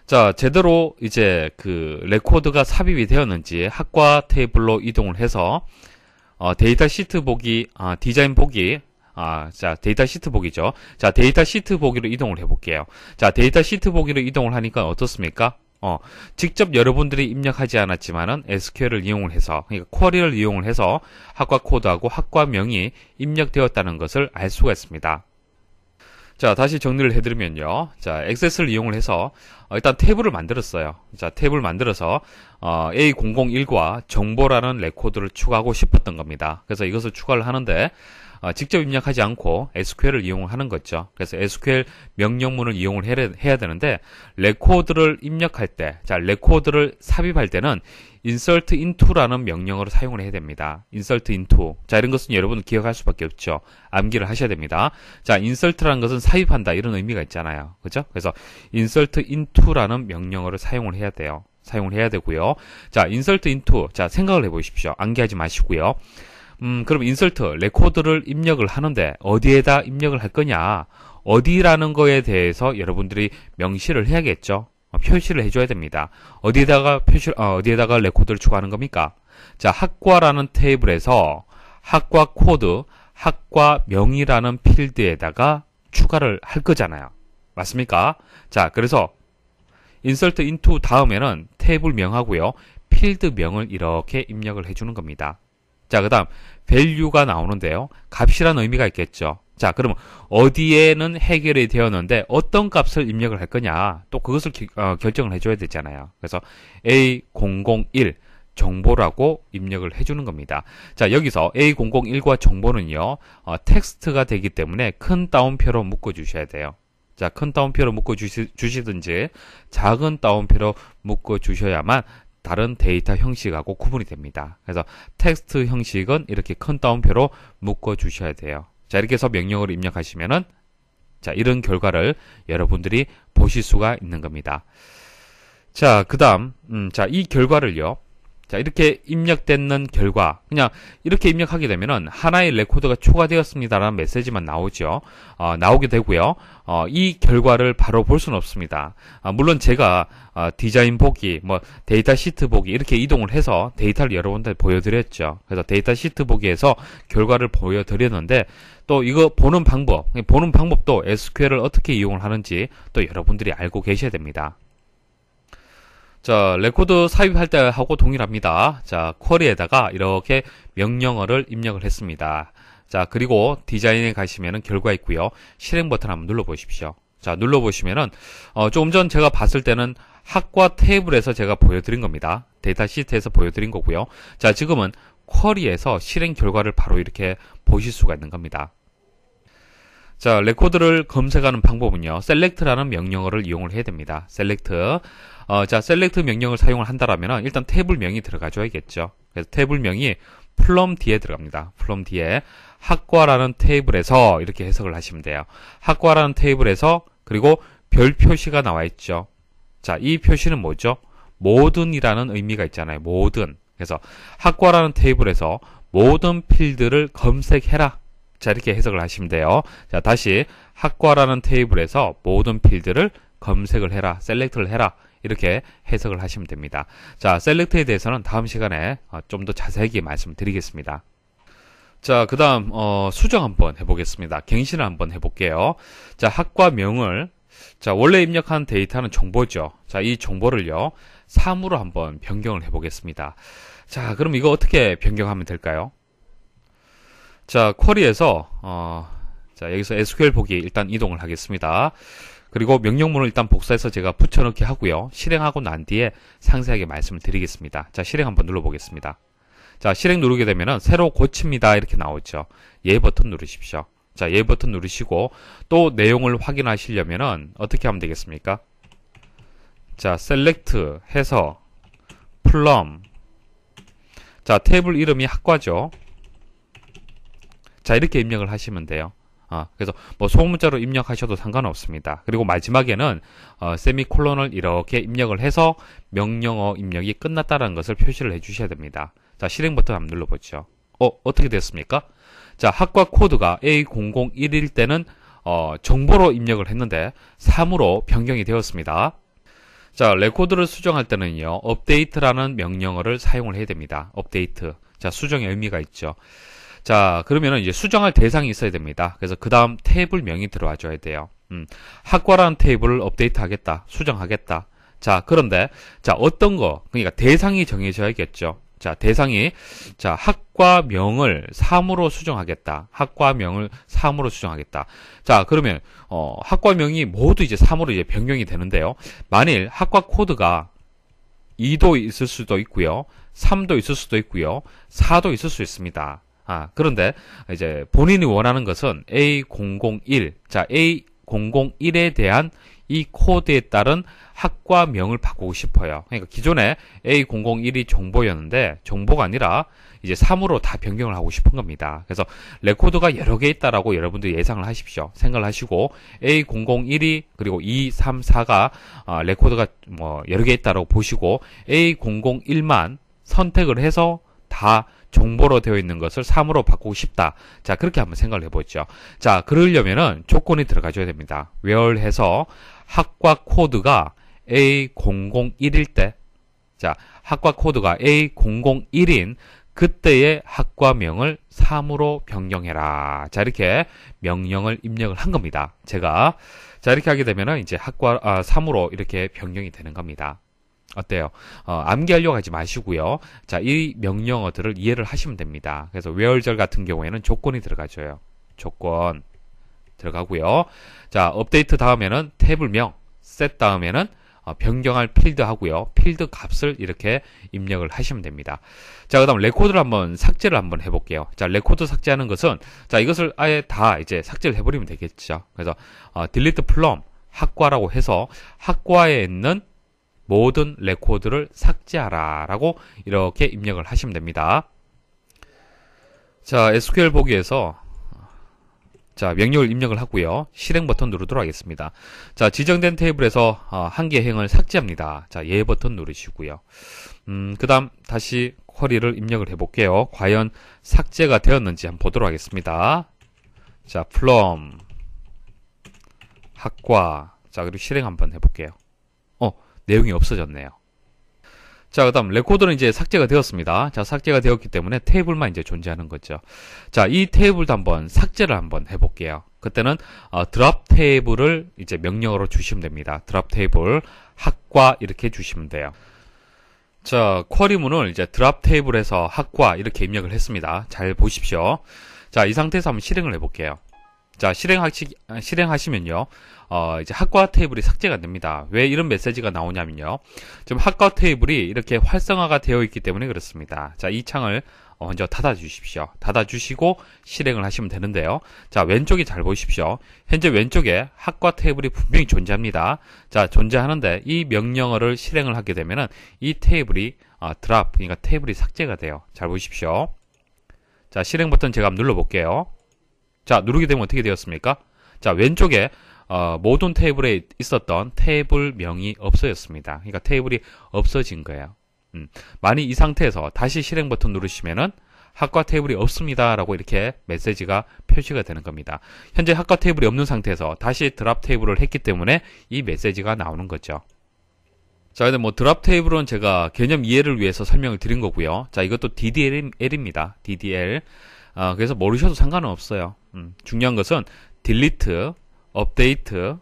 자, 제대로 이제 그 레코드가 삽입이 되었는지 학과 테이블로 이동을 해서 데이터 시트 보기, 디자인 보기, 자, 데이터 시트 보기죠. 자, 데이터 시트 보기로 이동을 해 볼게요. 자, 데이터 시트 보기로 이동을 하니까 어떻습니까? 직접 여러분들이 입력하지 않았지만은 SQL을 이용을 해서, 그러니까 쿼리를 이용을 해서 학과 코드하고 학과명이 입력되었다는 것을 알 수가 있습니다. 자, 다시 정리를 해드리면요. 자, 액세스를 이용을 해서 일단 테이블을 만들었어요. 자, 테이블을 만들어서 A001과 정보라는 레코드를 추가하고 싶었던 겁니다. 그래서 이것을 추가를 하는데 직접 입력하지 않고 SQL을 이용을 하는 거죠. 그래서 SQL 명령문을 이용을 해야 되는데 레코드를 입력할 때, 자, 레코드를 삽입할 때는 insert into라는 명령어를 사용을 해야 됩니다. insert into. 자, 이런 것은 여러분 기억할 수밖에 없죠. 암기를 하셔야 됩니다. 자, insert라는 것은 삽입한다 이런 의미가 있잖아요. 그죠? 그래서 insert into라는 명령어를 사용을 해야 돼요. 사용을 해야 되고요. 자, insert into. 자, 생각을 해 보십시오. 암기하지 마시고요. 그럼 인설트, 레코드를 입력을 하는데 어디에다 입력을 할 거냐, 어디라는 거에 대해서 여러분들이 명시를 해야겠죠. 표시를 해줘야 됩니다. 어디에다가 어디에다가 레코드를 추가하는 겁니까? 자, 학과라는 테이블에서 학과 코드, 학과명이라는 필드에다가 추가를 할 거잖아요. 맞습니까? 자, 그래서 insert into 다음에는 테이블명하고요, 필드명을 이렇게 입력을 해주는 겁니다. 자, 그 다음 value가 나오는데요. 값이라는 의미가 있겠죠. 자, 그러면 어디에는 해결이 되었는데 어떤 값을 입력을 할 거냐, 또 그것을 결정을 해줘야 되잖아요. 그래서 A001 정보라고 입력을 해주는 겁니다. 자, 여기서 A001과 정보는요, 텍스트가 되기 때문에 큰 따옴표로 묶어주셔야 돼요. 자, 큰 따옴표로 묶어주시든지 작은 따옴표로 묶어주셔야만 다른 데이터 형식하고 구분이 됩니다. 그래서 텍스트 형식은 이렇게 큰 따옴표로 묶어주셔야 돼요. 자, 이렇게 해서 명령어를 입력하시면은, 자, 이런 결과를 여러분들이 보실 수가 있는 겁니다. 자, 그 다음, 자, 이 결과를요, 자, 이렇게 입력되는 결과, 그냥 이렇게 입력하게 되면은 하나의 레코드가 초과되었습니다라는 메시지만 나오죠. 나오게 되고요. 이 결과를 바로 볼 수는 없습니다. 물론 제가 디자인 보기, 뭐 데이터 시트 보기 이렇게 이동을 해서 데이터를 여러분들 보여드렸죠. 그래서 데이터 시트 보기에서 결과를 보여드렸는데, 또 이거 보는 방법도 SQL을 어떻게 이용을 하는지 또 여러분들이 알고 계셔야 됩니다. 자, 레코드 삽입할 때 하고 동일합니다. 자, 쿼리에다가 이렇게 명령어를 입력을 했습니다. 자, 그리고 디자인에 가시면은 결과 있고요. 실행 버튼 한번 눌러보십시오. 자, 눌러보시면은 조금 전 제가 봤을 때는 학과 테이블에서 제가 보여드린 겁니다. 데이터 시트에서 보여드린 거고요. 자, 지금은 쿼리에서 실행 결과를 바로 이렇게 보실 수가 있는 겁니다. 자, 레코드를 검색하는 방법은요, select라는 명령어를 이용을 해야 됩니다. select. 자, select 명령을 사용을 한다라면 일단 테이블명이 들어가줘야겠죠. 그래서 테이블명이 플럼 뒤에 들어갑니다. 플럼 뒤에 학과라는 테이블에서 이렇게 해석을 하시면 돼요. 학과라는 테이블에서, 그리고 별 표시가 나와 있죠. 자, 이 표시는 뭐죠? 모든이라는 의미가 있잖아요. 모든. 그래서 학과라는 테이블에서 모든 필드를 검색해라. 자, 이렇게 해석을 하시면 돼요. 자, 다시 학과라는 테이블에서 모든 필드를 검색을 해라, 셀렉트를 해라, 이렇게 해석을 하시면 됩니다. 자, 셀렉트에 대해서는 다음 시간에 좀 더 자세하게 말씀드리겠습니다. 자, 그 다음 수정 한번 해보겠습니다. 갱신을 한번 해볼게요. 자, 학과명을, 자, 원래 입력한 데이터는 정보죠. 자, 이 정보를요 3으로 한번 변경을 해보겠습니다. 자, 그럼 이거 어떻게 변경하면 될까요? 자, 쿼리에서 자, 여기서 SQL 보기 일단 이동을 하겠습니다. 그리고 명령문을 일단 복사해서 제가 붙여넣기 하고요. 실행하고 난 뒤에 상세하게 말씀을 드리겠습니다. 자, 실행 한번 눌러보겠습니다. 자, 실행 누르게 되면은 새로 고칩니다 이렇게 나오죠. 예 버튼 누르십시오. 자, 예 버튼 누르시고 또 내용을 확인하시려면은 어떻게 하면 되겠습니까? 자, select 해서 plum. 자, 테이블 이름이 학과죠. 자, 이렇게 입력을 하시면 돼요. 그래서 뭐 소문자로 입력하셔도 상관없습니다. 그리고 마지막에는 세미콜론을 이렇게 입력을 해서 명령어 입력이 끝났다는 것을 표시를 해주셔야 됩니다. 자, 실행 버튼 한번 눌러보죠. 어떻게 됐습니까? 자, 학과 코드가 A001일 때는 정보로 입력을 했는데 3으로 변경이 되었습니다. 자, 레코드를 수정할 때는요, update라는 명령어를 사용을 해야 됩니다. update. 자, 수정의 의미가 있죠. 자, 그러면은 이제 수정할 대상이 있어야 됩니다. 그래서 그 다음 테이블명이 들어와 줘야 돼요. 학과라는 테이블을 업데이트 하겠다, 수정하겠다. 자, 그런데, 자, 어떤 거, 그러니까 대상이 정해져야겠죠. 자, 대상이, 자, 학과명을 3으로 수정하겠다. 학과명을 3으로 수정하겠다. 자, 그러면, 학과명이 모두 이제 3으로 이제 변경이 되는데요. 만일 학과 코드가 2도 있을 수도 있고요. 3도 있을 수도 있고요. 4도 있을 수 있습니다. 그런데 이제 본인이 원하는 것은 A001, 자, A001에 대한 이 코드에 따른 학과명을 바꾸고 싶어요. 그러니까 기존에 A001이 정보였는데 정보가 아니라 이제 3으로 다 변경을 하고 싶은 겁니다. 그래서 레코드가 여러 개 있다라고 여러분들이 예상을 하십시오. 생각을 하시고 A001이 그리고 2, 3, 4가 레코드가 뭐 여러 개 있다라고 보시고 A001만 선택을 해서 다 정보로 되어 있는 것을 3으로 바꾸고 싶다. 자, 그렇게 한번 생각을 해보죠. 자, 그러려면은 조건이 들어가줘야 됩니다. where 해서 학과 코드가 A001일 때, 자, 학과 코드가 A001인 그때의 학과명을 3으로 변경해라. 자, 이렇게 명령을 입력을 한 겁니다. 제가. 자, 이렇게 하게 되면은 이제 3으로 이렇게 변경이 되는 겁니다. 어때요? 암기하려고 하지 마시고요. 자, 이 명령어들을 이해를 하시면 됩니다. 그래서 where절 같은 경우에는 조건이 들어가줘요. 조건 들어가고요. 자, 업데이트 다음에는 테이블명, set 다음에는 변경할 필드 하고요. 필드 값을 이렇게 입력을 하시면 됩니다. 자, 그 다음 레코드를 한번 삭제를 한번 해볼게요. 자, 레코드 삭제하는 것은, 자, 이것을 아예 다 이제 삭제를 해버리면 되겠죠. 그래서, delete from 학과라고 해서 학과에 있는 모든 레코드를 삭제하라 라고 이렇게 입력을 하시면 됩니다. 자, SQL 보기에서 자, 명령을 입력을 하고요. 실행 버튼 누르도록 하겠습니다. 자, 지정된 테이블에서 한 개 행을 삭제합니다. 자, 예 버튼 누르시고요. 그 다음 다시 쿼리를 입력을 해볼게요. 과연 삭제가 되었는지 한번 보도록 하겠습니다. 자, from 학과. 자, 그리고 실행 한번 해볼게요. 내용이 없어졌네요. 자, 그 다음 레코드는 이제 삭제가 되었습니다. 자, 삭제가 되었기 때문에 테이블만 이제 존재하는 거죠. 자, 이 테이블도 한번 삭제를 한번 해볼게요. 그때는 드랍 테이블을 이제 명령어로 주시면 됩니다. 드랍 테이블 학과 이렇게 주시면 돼요. 자, 쿼리문을 이제 드랍 테이블에서 학과 이렇게 입력을 했습니다. 잘 보십시오. 자, 이 상태에서 한번 실행을 해볼게요. 자, 실행하시면요, 이제 학과 테이블이 삭제가 됩니다. 왜 이런 메시지가 나오냐면요, 지금 학과 테이블이 이렇게 활성화가 되어 있기 때문에 그렇습니다. 자, 이 창을 먼저 닫아 주십시오. 닫아 주시고 실행을 하시면 되는데요. 자, 왼쪽에 잘 보십시오. 현재 왼쪽에 학과 테이블이 분명히 존재합니다. 자, 존재하는데 이 명령어를 실행을 하게 되면은 이 테이블이 드랍, 그러니까 테이블이 삭제가 돼요. 잘 보십시오. 자, 실행 버튼 제가 한번 눌러 볼게요. 자, 누르게 되면 어떻게 되었습니까? 자, 왼쪽에 모든 테이블에 있었던 테이블명이 없어졌습니다. 그러니까 테이블이 없어진 거예요. 만약 이 상태에서 다시 실행 버튼 누르시면은 학과 테이블이 없습니다 라고 이렇게 메시지가 표시가 되는 겁니다. 현재 학과 테이블이 없는 상태에서 다시 드랍 테이블을 했기 때문에 이 메시지가 나오는 거죠. 자, 근데 뭐 드랍 테이블은 제가 개념 이해를 위해서 설명을 드린 거고요. 자, 이것도 DDL입니다. DDL. 그래서 모르셔도 상관은 없어요. 중요한 것은 delete, update,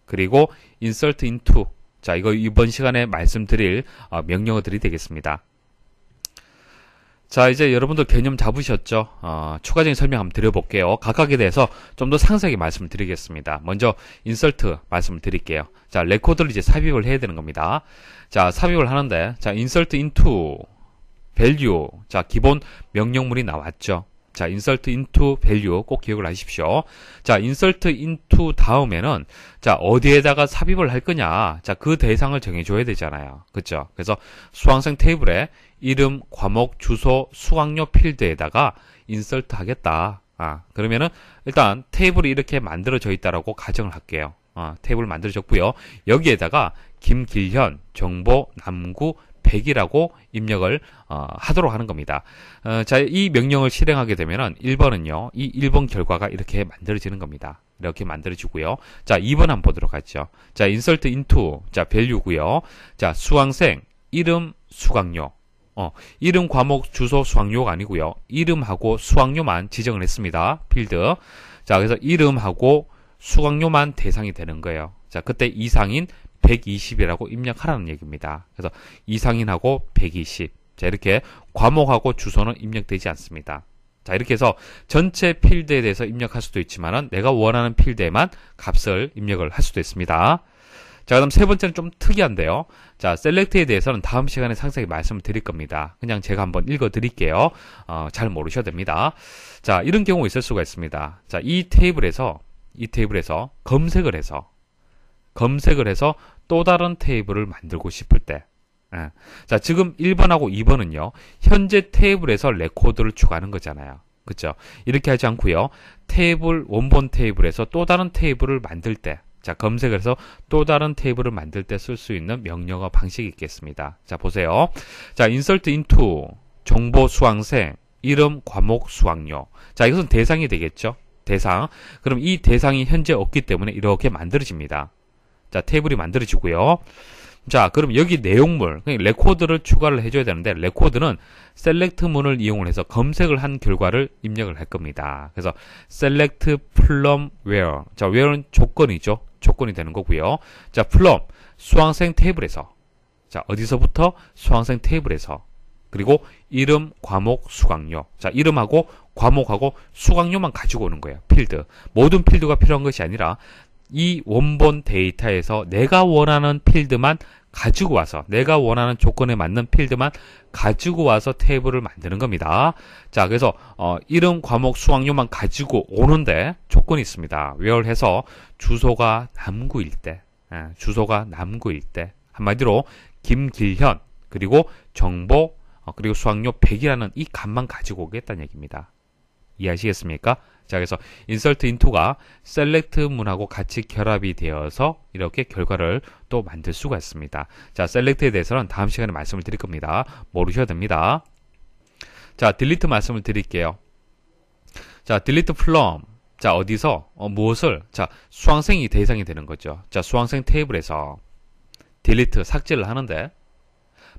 그리고 insert into. 자, 이거 이번 시간에 말씀드릴 명령어들이 되겠습니다. 자, 이제 여러분들 개념 잡으셨죠? 추가적인 설명 한번 드려볼게요. 각각에 대해서 좀 더 상세하게 말씀을 드리겠습니다. 먼저 insert 말씀을 드릴게요. 자, 레코드를 이제 삽입을 해야 되는 겁니다. 자, 삽입을 하는데, 자, insert into value. 자, 기본 명령문이 나왔죠. 자, insert into value 꼭 기억을 하십시오. 자, insert into 다음에는 자, 어디에다가 삽입을 할 거냐. 자, 그 대상을 정해줘야 되잖아요. 그쵸? 그래서 수강생 테이블에 이름, 과목, 주소, 수강료 필드에다가 insert 하겠다. 그러면은 일단 테이블이 이렇게 만들어져 있다라고 가정을 할게요. 테이블 만들어졌고요. 여기에다가 김길현, 정보, 남구, 100이라고 입력을 하도록 하는 겁니다. 자, 이 명령을 실행하게 되면은 1번은요. 이 1번 결과가 이렇게 만들어지는 겁니다. 이렇게 만들어지고요. 자, 2번 한번 보도록 하죠. 자, insert into 자, value고요. 자, 수강생 이름, 수강료. 이름, 과목, 주소, 수강료가 아니고요. 이름하고 수강료만 지정을 했습니다. 필드. 자, 그래서 이름하고 수강료만 대상이 되는 거예요. 자, 그때 이상인 120이라고 입력하라는 얘기입니다. 그래서 이상인하고 120. 자, 이렇게 과목하고 주소는 입력되지 않습니다. 자, 이렇게 해서 전체 필드에 대해서 입력할 수도 있지만은 내가 원하는 필드에만 값을 입력을 할 수도 있습니다. 자, 그다음 세 번째는 좀 특이한데요. 자, select에 대해서는 다음 시간에 상세히 말씀을 드릴 겁니다. 그냥 제가 한번 읽어 드릴게요. 잘 모르셔도 됩니다. 자, 이런 경우 있을 수가 있습니다. 자, 이 테이블에서 검색을 해서 또 다른 테이블을 만들고 싶을 때. 자, 지금 1번하고 2번은요. 현재 테이블에서 레코드를 추가하는 거잖아요. 그렇죠? 이렇게 하지 않고요. 원본 테이블에서 또 다른 테이블을 만들 때. 자, 검색을 해서 또 다른 테이블을 만들 때 쓸 수 있는 명령어 방식이 있겠습니다. 자, 보세요. 자, insert into 정보 수강생 이름 과목 수강료. 자, 이것은 대상이 되겠죠? 대상. 그럼 이 대상이 현재 없기 때문에 이렇게 만들어집니다. 자, 테이블이 만들어지고요. 자, 그럼 여기 내용물, 레코드를 추가를 해줘야 되는데, 레코드는 select 문을 이용을 해서 검색을 한 결과를 입력을 할 겁니다. 그래서 select from where. 자, where는 조건이죠. 조건이 되는 거고요. 자, from 수강생 테이블에서. 자, 어디서부터? 수강생 테이블에서. 그리고 이름, 과목, 수강료. 자, 이름하고 과목하고 수강료만 가지고 오는 거예요. 필드. 모든 필드가 필요한 것이 아니라 이 원본 데이터에서 내가 원하는 필드만 가지고 와서, 내가 원하는 조건에 맞는 필드만 가지고 와서 테이블을 만드는 겁니다. 자, 그래서 이름, 과목, 수강료만 가지고 오는데 조건이 있습니다. where해서 주소가 남구일 때, 주소가 남구일 때, 한마디로 김길현, 그리고 정보, 그리고 수강료 100이라는 이 값만 가지고 오겠다는 얘기입니다. 이해하시겠습니까? 자, 그래서 insert into가 select 문하고 같이 결합이 되어서 이렇게 결과를 또 만들 수가 있습니다. 자, select에 대해서는 다음 시간에 말씀을 드릴 겁니다. 모르셔야 됩니다. 자, delete 말씀을 드릴게요. 자, delete from. 자, 어디서? 무엇을? 자, 수강생이 대상이 되는 거죠. 자, 수강생 테이블에서 delete, 삭제를 하는데,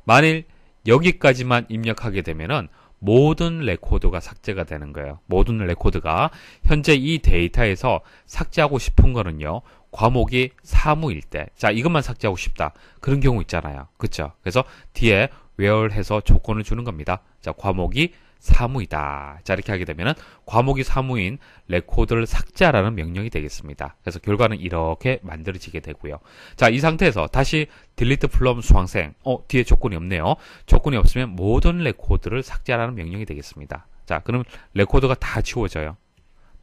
만일 여기까지만 입력하게 되면은 모든 레코드가 삭제가 되는 거예요. 모든 레코드가 현재 이 데이터에서 삭제하고 싶은 거는요. 과목이 사무일 때. 자, 이것만 삭제하고 싶다. 그런 경우 있잖아요. 그쵸? 그래서 뒤에 where 해서 조건을 주는 겁니다. 자, 과목이 사무이다. 자, 이렇게 하게 되면은 과목이 사무인 레코드를 삭제하라는 명령이 되겠습니다. 그래서 결과는 이렇게 만들어지게 되고요. 자, 이 상태에서 다시 delete from 수강생. 뒤에 조건이 없네요. 조건이 없으면 모든 레코드를 삭제하라는 명령이 되겠습니다. 자, 그럼 레코드가 다 지워져요.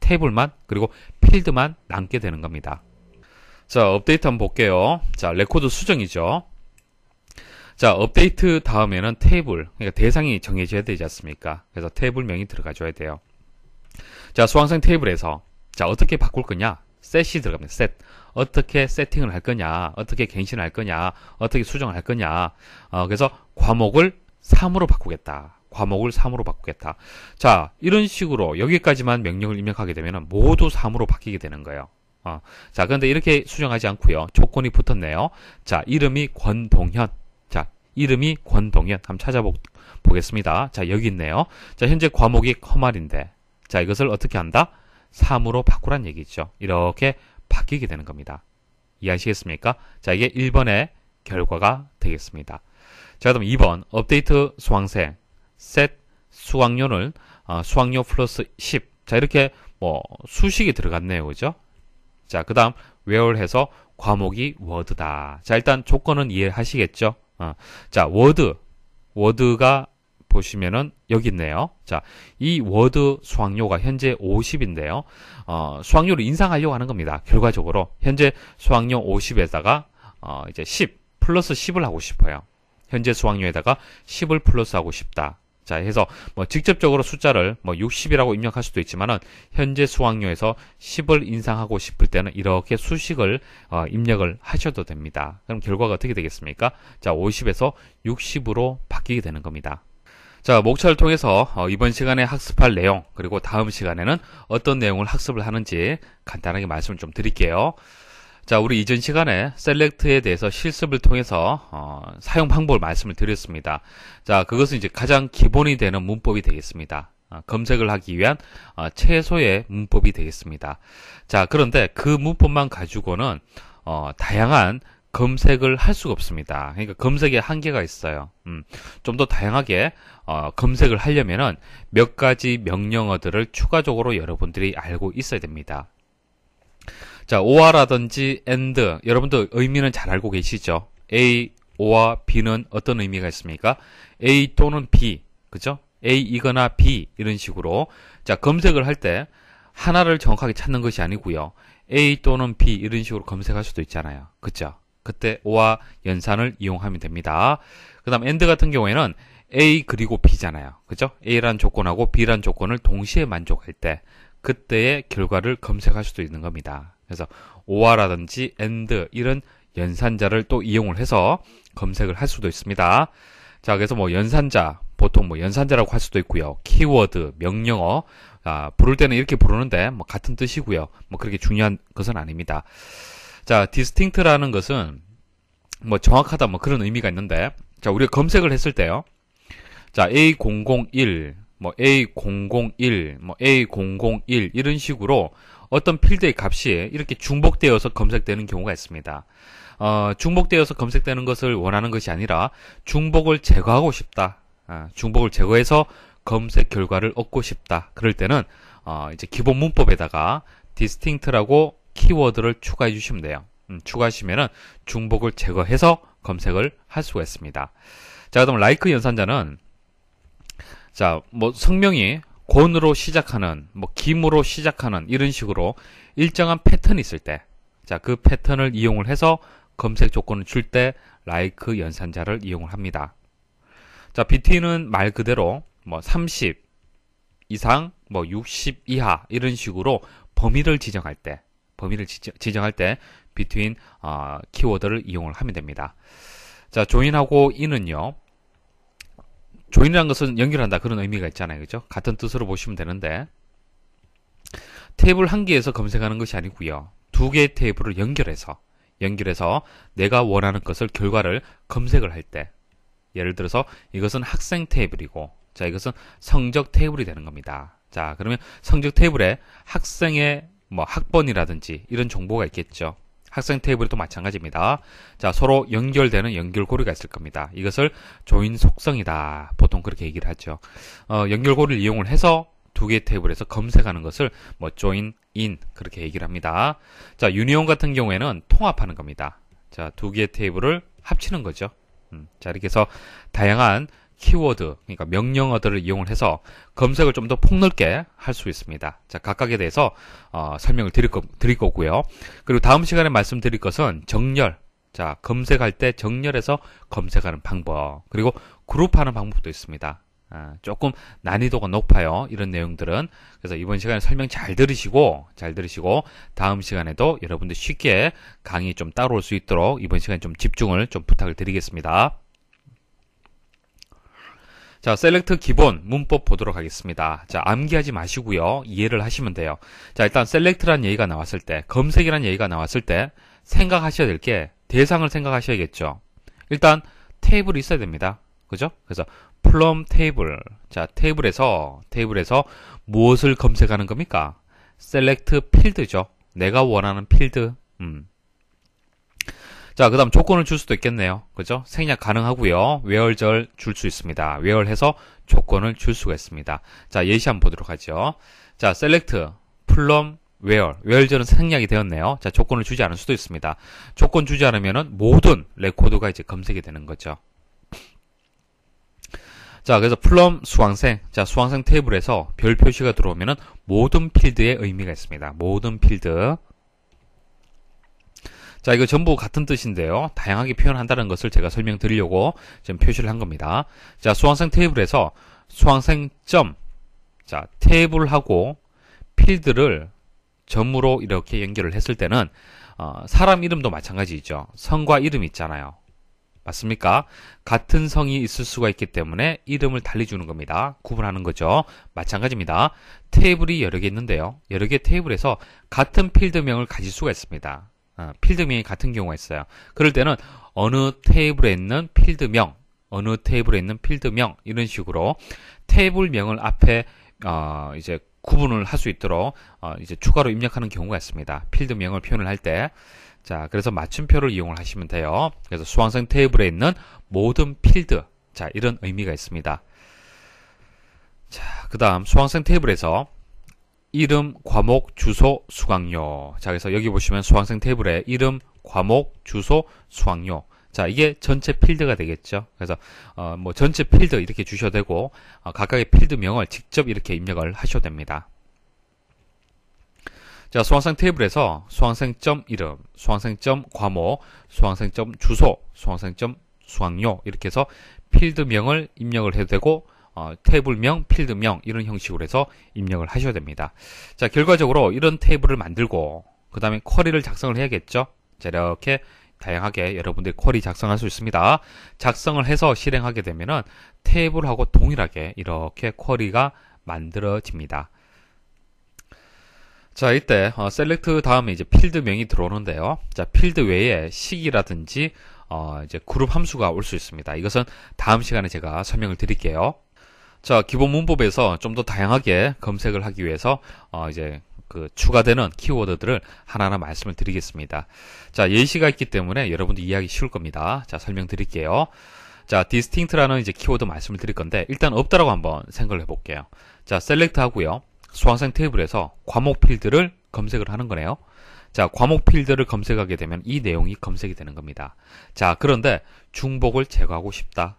테이블만, 그리고 필드만 남게 되는 겁니다. 자, 업데이트 한번 볼게요. 자, 레코드 수정이죠. 자, 업데이트 다음에는 테이블, 그러니까 대상이 정해져야 되지 않습니까? 그래서 테이블명이 들어가줘야 돼요. 자, 수강생 테이블에서 자, 어떻게 바꿀 거냐? 셋이 들어갑니다. 셋. 어떻게 세팅을 할 거냐? 어떻게 갱신을 할 거냐? 어떻게 수정을 할 거냐? 그래서 과목을 3으로 바꾸겠다. 과목을 3으로 바꾸겠다. 자, 이런 식으로 여기까지만 명령을 입력하게 되면 모두 3으로 바뀌게 되는 거예요. 자, 그런데 이렇게 수정하지 않고요. 조건이 붙었네요. 자, 이름이 권동현. 자, 이름이 권동현. 한번 찾아보겠습니다. 자, 여기 있네요. 자, 현재 과목이 커말인데, 자, 이것을 어떻게 한다? 3으로 바꾸란 얘기죠. 이렇게 바뀌게 되는 겁니다. 이해하시겠습니까? 자, 이게 1번의 결과가 되겠습니다. 자, 그럼 2번, 업데이트 수강생, set 수강료를, 수강료 플러스 10. 자, 이렇게 수식이 들어갔네요. 그죠? 자, 그 다음, where 해서 과목이 워드다. 자, 일단 조건은 이해하시겠죠? 자, 워드가 보시면은 여기 있네요. 자, 이 워드 수강료가 현재 50인데요. 수강료를 인상하려고 하는 겁니다. 결과적으로 현재 수강료 50에다가 이제 10 플러스 10을 하고 싶어요. 현재 수강료에다가 10을 플러스 하고 싶다. 자, 해서 직접적으로 숫자를 60이라고 입력할 수도 있지만은 현재 수강료에서 10을 인상하고 싶을 때는 이렇게 수식을 입력을 하셔도 됩니다. 그럼 결과가 어떻게 되겠습니까? 자, 50에서 60으로 바뀌게 되는 겁니다. 자, 목차를 통해서 이번 시간에 학습할 내용, 그리고 다음 시간에는 어떤 내용을 학습을 하는지 간단하게 말씀을 좀 드릴게요. 자, 우리 이전 시간에 셀렉트에 대해서 실습을 통해서 사용 방법을 말씀을 드렸습니다. 자, 그것은 이제 가장 기본이 되는 문법이 되겠습니다. 검색을 하기 위한 최소의 문법이 되겠습니다. 자, 그런데 그 문법만 가지고는 다양한 검색을 할 수가 없습니다. 그러니까 검색에 한계가 있어요. 좀 더 다양하게 검색을 하려면은 몇 가지 명령어들을 추가적으로 여러분들이 알고 있어야 됩니다. 자, or라든지 and, 여러분들 의미는 잘 알고 계시죠? A, O와 B는 어떤 의미가 있습니까? A 또는 B, 그죠? A이거나 B, 이런 식으로. 자, 검색을 할 때 하나를 정확하게 찾는 것이 아니고요. A 또는 B, 이런 식으로 검색할 수도 있잖아요. 그죠? 그때 O와 연산을 이용하면 됩니다. 그 다음 and 같은 경우에는 A 그리고 B잖아요. 그죠? A란 조건하고 B란 조건을 동시에 만족할 때, 그때의 결과를 검색할 수도 있는 겁니다. 그래서 or라든지 and 이런 연산자를 또 이용을 해서 검색을 할 수도 있습니다. 자, 그래서 연산자, 보통 연산자라고 할 수도 있고요. 키워드, 명령어, 부를 때는 이렇게 부르는데 같은 뜻이고요. 그렇게 중요한 것은 아닙니다. 자, distinct라는 것은 정확하다 그런 의미가 있는데, 자, 우리가 검색을 했을 때요. 자, A001, A001, A001 이런 식으로 어떤 필드의 값이 이렇게 중복되어서 검색되는 경우가 있습니다. 중복되어서 검색되는 것을 원하는 것이 아니라 중복을 제거하고 싶다. 중복을 제거해서 검색 결과를 얻고 싶다. 그럴 때는 이제 기본 문법에다가 distinct라고 키워드를 추가해 주시면 돼요. 추가하시면은 중복을 제거해서 검색을 할 수가 있습니다. 자, 그다음 like 연산자는 자, 뭐 성명이 권으로 시작하는, 뭐 김으로 시작하는 이런 식으로 일정한 패턴이 있을 때, 자, 그 패턴을 이용을 해서 검색 조건을 줄 때 like 연산자를 이용을 합니다. 자, between은 말 그대로 뭐 30 이상, 뭐 60 이하 이런 식으로 범위를 지정할 때 between 키워드를 이용을 하면 됩니다. 자, join하고 in은요. join이라는 것은 연결한다 그런 의미가 있잖아요. 그죠? 같은 뜻으로 보시면 되는데 테이블 한 개에서 검색하는 것이 아니고요. 두 개의 테이블을 연결해서 내가 원하는 것을 결과를 검색을 할 때 예를 들어서 이것은 학생 테이블이고 자, 이것은 성적 테이블이 되는 겁니다. 자, 그러면 성적 테이블에 학생의 뭐 학번이라든지 이런 정보가 있겠죠. 학생 테이블도 마찬가지입니다. 자, 서로 연결되는 연결고리가 있을 겁니다. 이것을 조인 속성이다. 보통 그렇게 얘기를 하죠. 연결고리를 이용을 해서 두 개의 테이블에서 검색하는 것을 뭐 join in 그렇게 얘기를 합니다. 자, 유니온 같은 경우에는 통합하는 겁니다. 자, 두 개의 테이블을 합치는 거죠. 자, 이렇게 해서 다양한 키워드, 그러니까 명령어들을 이용을 해서 검색을 좀 더 폭넓게 할 수 있습니다. 자, 각각에 대해서 설명을 드릴 거고요. 그리고 다음 시간에 말씀드릴 것은 정렬. 자, 검색할 때 정렬해서 검색하는 방법. 그리고 그룹하는 방법도 있습니다. 조금 난이도가 높아요. 이런 내용들은. 그래서 이번 시간에 설명 잘 들으시고 다음 시간에도 여러분들 쉽게 강의 좀 따라올 수 있도록 이번 시간에 좀 집중을 좀 부탁을 드리겠습니다. 자, 셀렉트 기본 문법 보도록 하겠습니다. 자, 암기하지 마시고요. 이해를 하시면 돼요. 자, 일단 셀렉트라는 얘기가 나왔을 때, 검색이라는 얘기가 나왔을 때 생각하셔야 될 게 대상을 생각하셔야겠죠. 일단 테이블이 있어야 됩니다. 그죠? 그래서 from 테이블. 자, 테이블에서 무엇을 검색하는 겁니까? 셀렉트 필드죠. 내가 원하는 필드. 자, 그 다음 조건을 줄 수도 있겠네요. 그죠? 생략 가능하고요. where절 줄 수 있습니다. where 해서 조건을 줄 수가 있습니다. 자, 예시 한번 보도록 하죠. 자, select from where절은 생략이 되었네요. 자, 조건을 주지 않을 수도 있습니다. 조건 주지 않으면은 모든 레코드가 이제 검색이 되는 거죠. 자, 그래서 from 수강생. 자, 수강생 테이블에서 별 표시가 들어오면은 모든 필드에 의미가 있습니다. 모든 필드. 자, 이거 전부 같은 뜻인데요. 다양하게 표현한다는 것을 제가 설명드리려고 지금 표시를 한 겁니다. 자, 수강생 테이블에서 수강생 점. 자, 테이블하고 필드를 점으로 이렇게 연결을 했을 때는 사람 이름도 마찬가지죠. 성과 이름 있잖아요. 맞습니까? 같은 성이 있을 수가 있기 때문에 이름을 달리 주는 겁니다. 구분하는 거죠. 마찬가지입니다. 테이블이 여러 개 있는데요. 여러 개 테이블에서 같은 필드명을 가질 수가 있습니다. 필드명이 같은 경우가 있어요. 그럴 때는 어느 테이블에 있는 필드명, 이런 식으로 테이블명을 앞에 이제 구분을 할 수 있도록 이제 추가로 입력하는 경우가 있습니다. 필드명을 표현을 할 때. 자, 그래서 맞춤표를 이용을 하시면 돼요. 그래서 수강생 테이블에 있는 모든 필드. 자, 이런 의미가 있습니다. 자, 그 다음 수강생 테이블에서 이름, 과목, 주소, 수강료. 자, 그래서 여기 보시면 수강생 테이블에 이름, 과목, 주소, 수강료. 자, 이게 전체 필드가 되겠죠. 그래서 뭐 전체 필드 이렇게 주셔도 되고 각각의 필드명을 직접 이렇게 입력을 하셔도 됩니다. 자, 수강생 테이블에서 수강생.점 이름, 수강생.점 과목, 수강생.점 주소, 수강생.점 수강료 이렇게 해서 필드명을 입력을 해도 되고 테이블명, 필드명 이런 형식으로 해서 입력을 하셔야 됩니다. 자, 결과적으로 이런 테이블을 만들고 그 다음에 쿼리를 작성을 해야겠죠. 자, 이렇게 다양하게 여러분들이 쿼리 작성할 수 있습니다. 작성을 해서 실행하게 되면은 테이블하고 동일하게 이렇게 쿼리가 만들어집니다. 자, 이때 셀렉트 다음에 이제 필드명이 들어오는데요. 자, 필드 외에 식이라든지 이제 그룹 함수가 올 수 있습니다. 이것은 다음 시간에 제가 설명을 드릴게요. 자, 기본 문법에서 좀 더 다양하게 검색을 하기 위해서 이제 그 추가되는 키워드들을 하나하나 말씀을 드리겠습니다. 자, 예시가 있기 때문에 여러분도 이해하기 쉬울 겁니다. 자, 설명드릴게요. 자, distinct라는 이제 키워드 말씀을 드릴 건데 일단 없다라고 한번 생각을 해볼게요. 자, select 하고요. 수강생 테이블에서 과목 필드를 검색을 하는 거네요. 자, 과목 필드를 검색하게 되면 이 내용이 검색이 되는 겁니다. 자, 그런데 중복을 제거하고 싶다.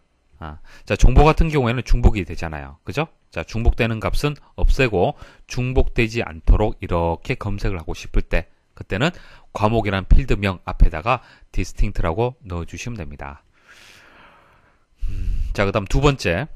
자, 정보 같은 경우에는 중복이 되잖아요. 그죠? 자, 중복되는 값은 없애고 중복되지 않도록 이렇게 검색을 하고 싶을 때 그때는 과목이란 필드명 앞에다가 distinct라고 넣어주시면 됩니다. 자, 그 다음 두 번째.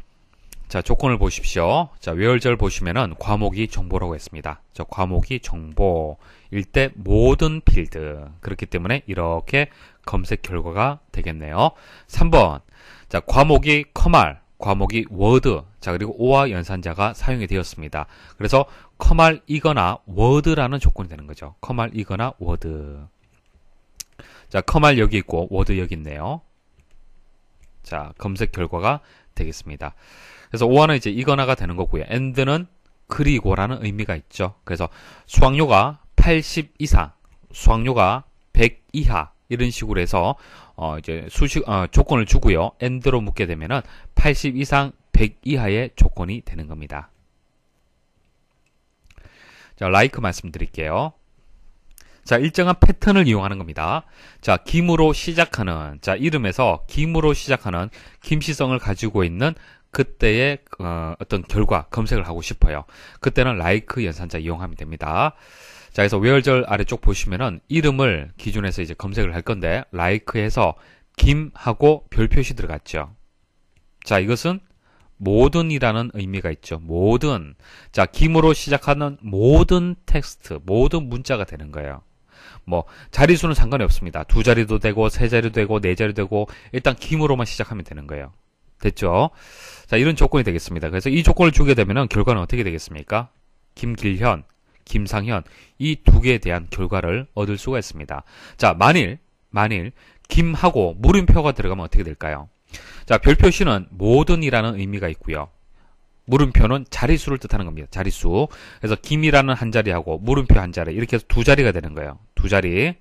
자, 조건을 보십시오. 자, where절 보시면은 과목이 정보라고 했습니다. 자, 과목이 정보일 때 모든 필드. 그렇기 때문에 이렇게 검색 결과가 되겠네요. 3번. 자, 과목이 커말, 과목이 워드. 자, 그리고 오와 연산자가 사용이 되었습니다. 그래서 커말이거나 워드라는 조건이 되는 거죠. 커말이거나 워드. 자, 커말 여기 있고 워드 여기 있네요. 자, 검색 결과가 되겠습니다. 그래서 오와는 이제 이거나가 되는 거고요. and는 그리고라는 의미가 있죠. 그래서 수학료가 80 이상, 수학료가 100 이하 이런 식으로 해서 이제 조건을 주고요. and로 묻게 되면은 80 이상 100 이하의 조건이 되는 겁니다. 자, like 말씀드릴게요. 자, 일정한 패턴을 이용하는 겁니다. 자, 김으로 시작하는, 자, 이름에서 김으로 시작하는 김시성을 가지고 있는 그때의 어떤 결과 검색을 하고 싶어요. 그때는 like 연산자 이용하면 됩니다. 자, 그래서 where절 아래쪽 보시면은 이름을 기준해서 이제 검색을 할 건데 like에서 김하고 별 표시 들어갔죠. 자, 이것은 모든이라는 의미가 있죠. 모든. 자, 김으로 시작하는 모든 텍스트, 모든 문자가 되는 거예요. 뭐 자리수는 상관이 없습니다. 두 자리도 되고 세 자리도 되고 네 자리도 되고 일단 김으로만 시작하면 되는 거예요. 됐죠? 자, 이런 조건이 되겠습니다. 그래서 이 조건을 주게 되면은 결과는 어떻게 되겠습니까? 김길현, 김상현 이 두 개에 대한 결과를 얻을 수가 있습니다. 자, 만일 김하고 물음표가 들어가면 어떻게 될까요? 자, 별 표시는 모든이라는 의미가 있고요. 물음표는 자릿수를 뜻하는 겁니다. 자릿수. 그래서 김이라는 한 자리하고 물음표 한 자리 이렇게 해서 두 자리가 되는 거예요. 두 자리.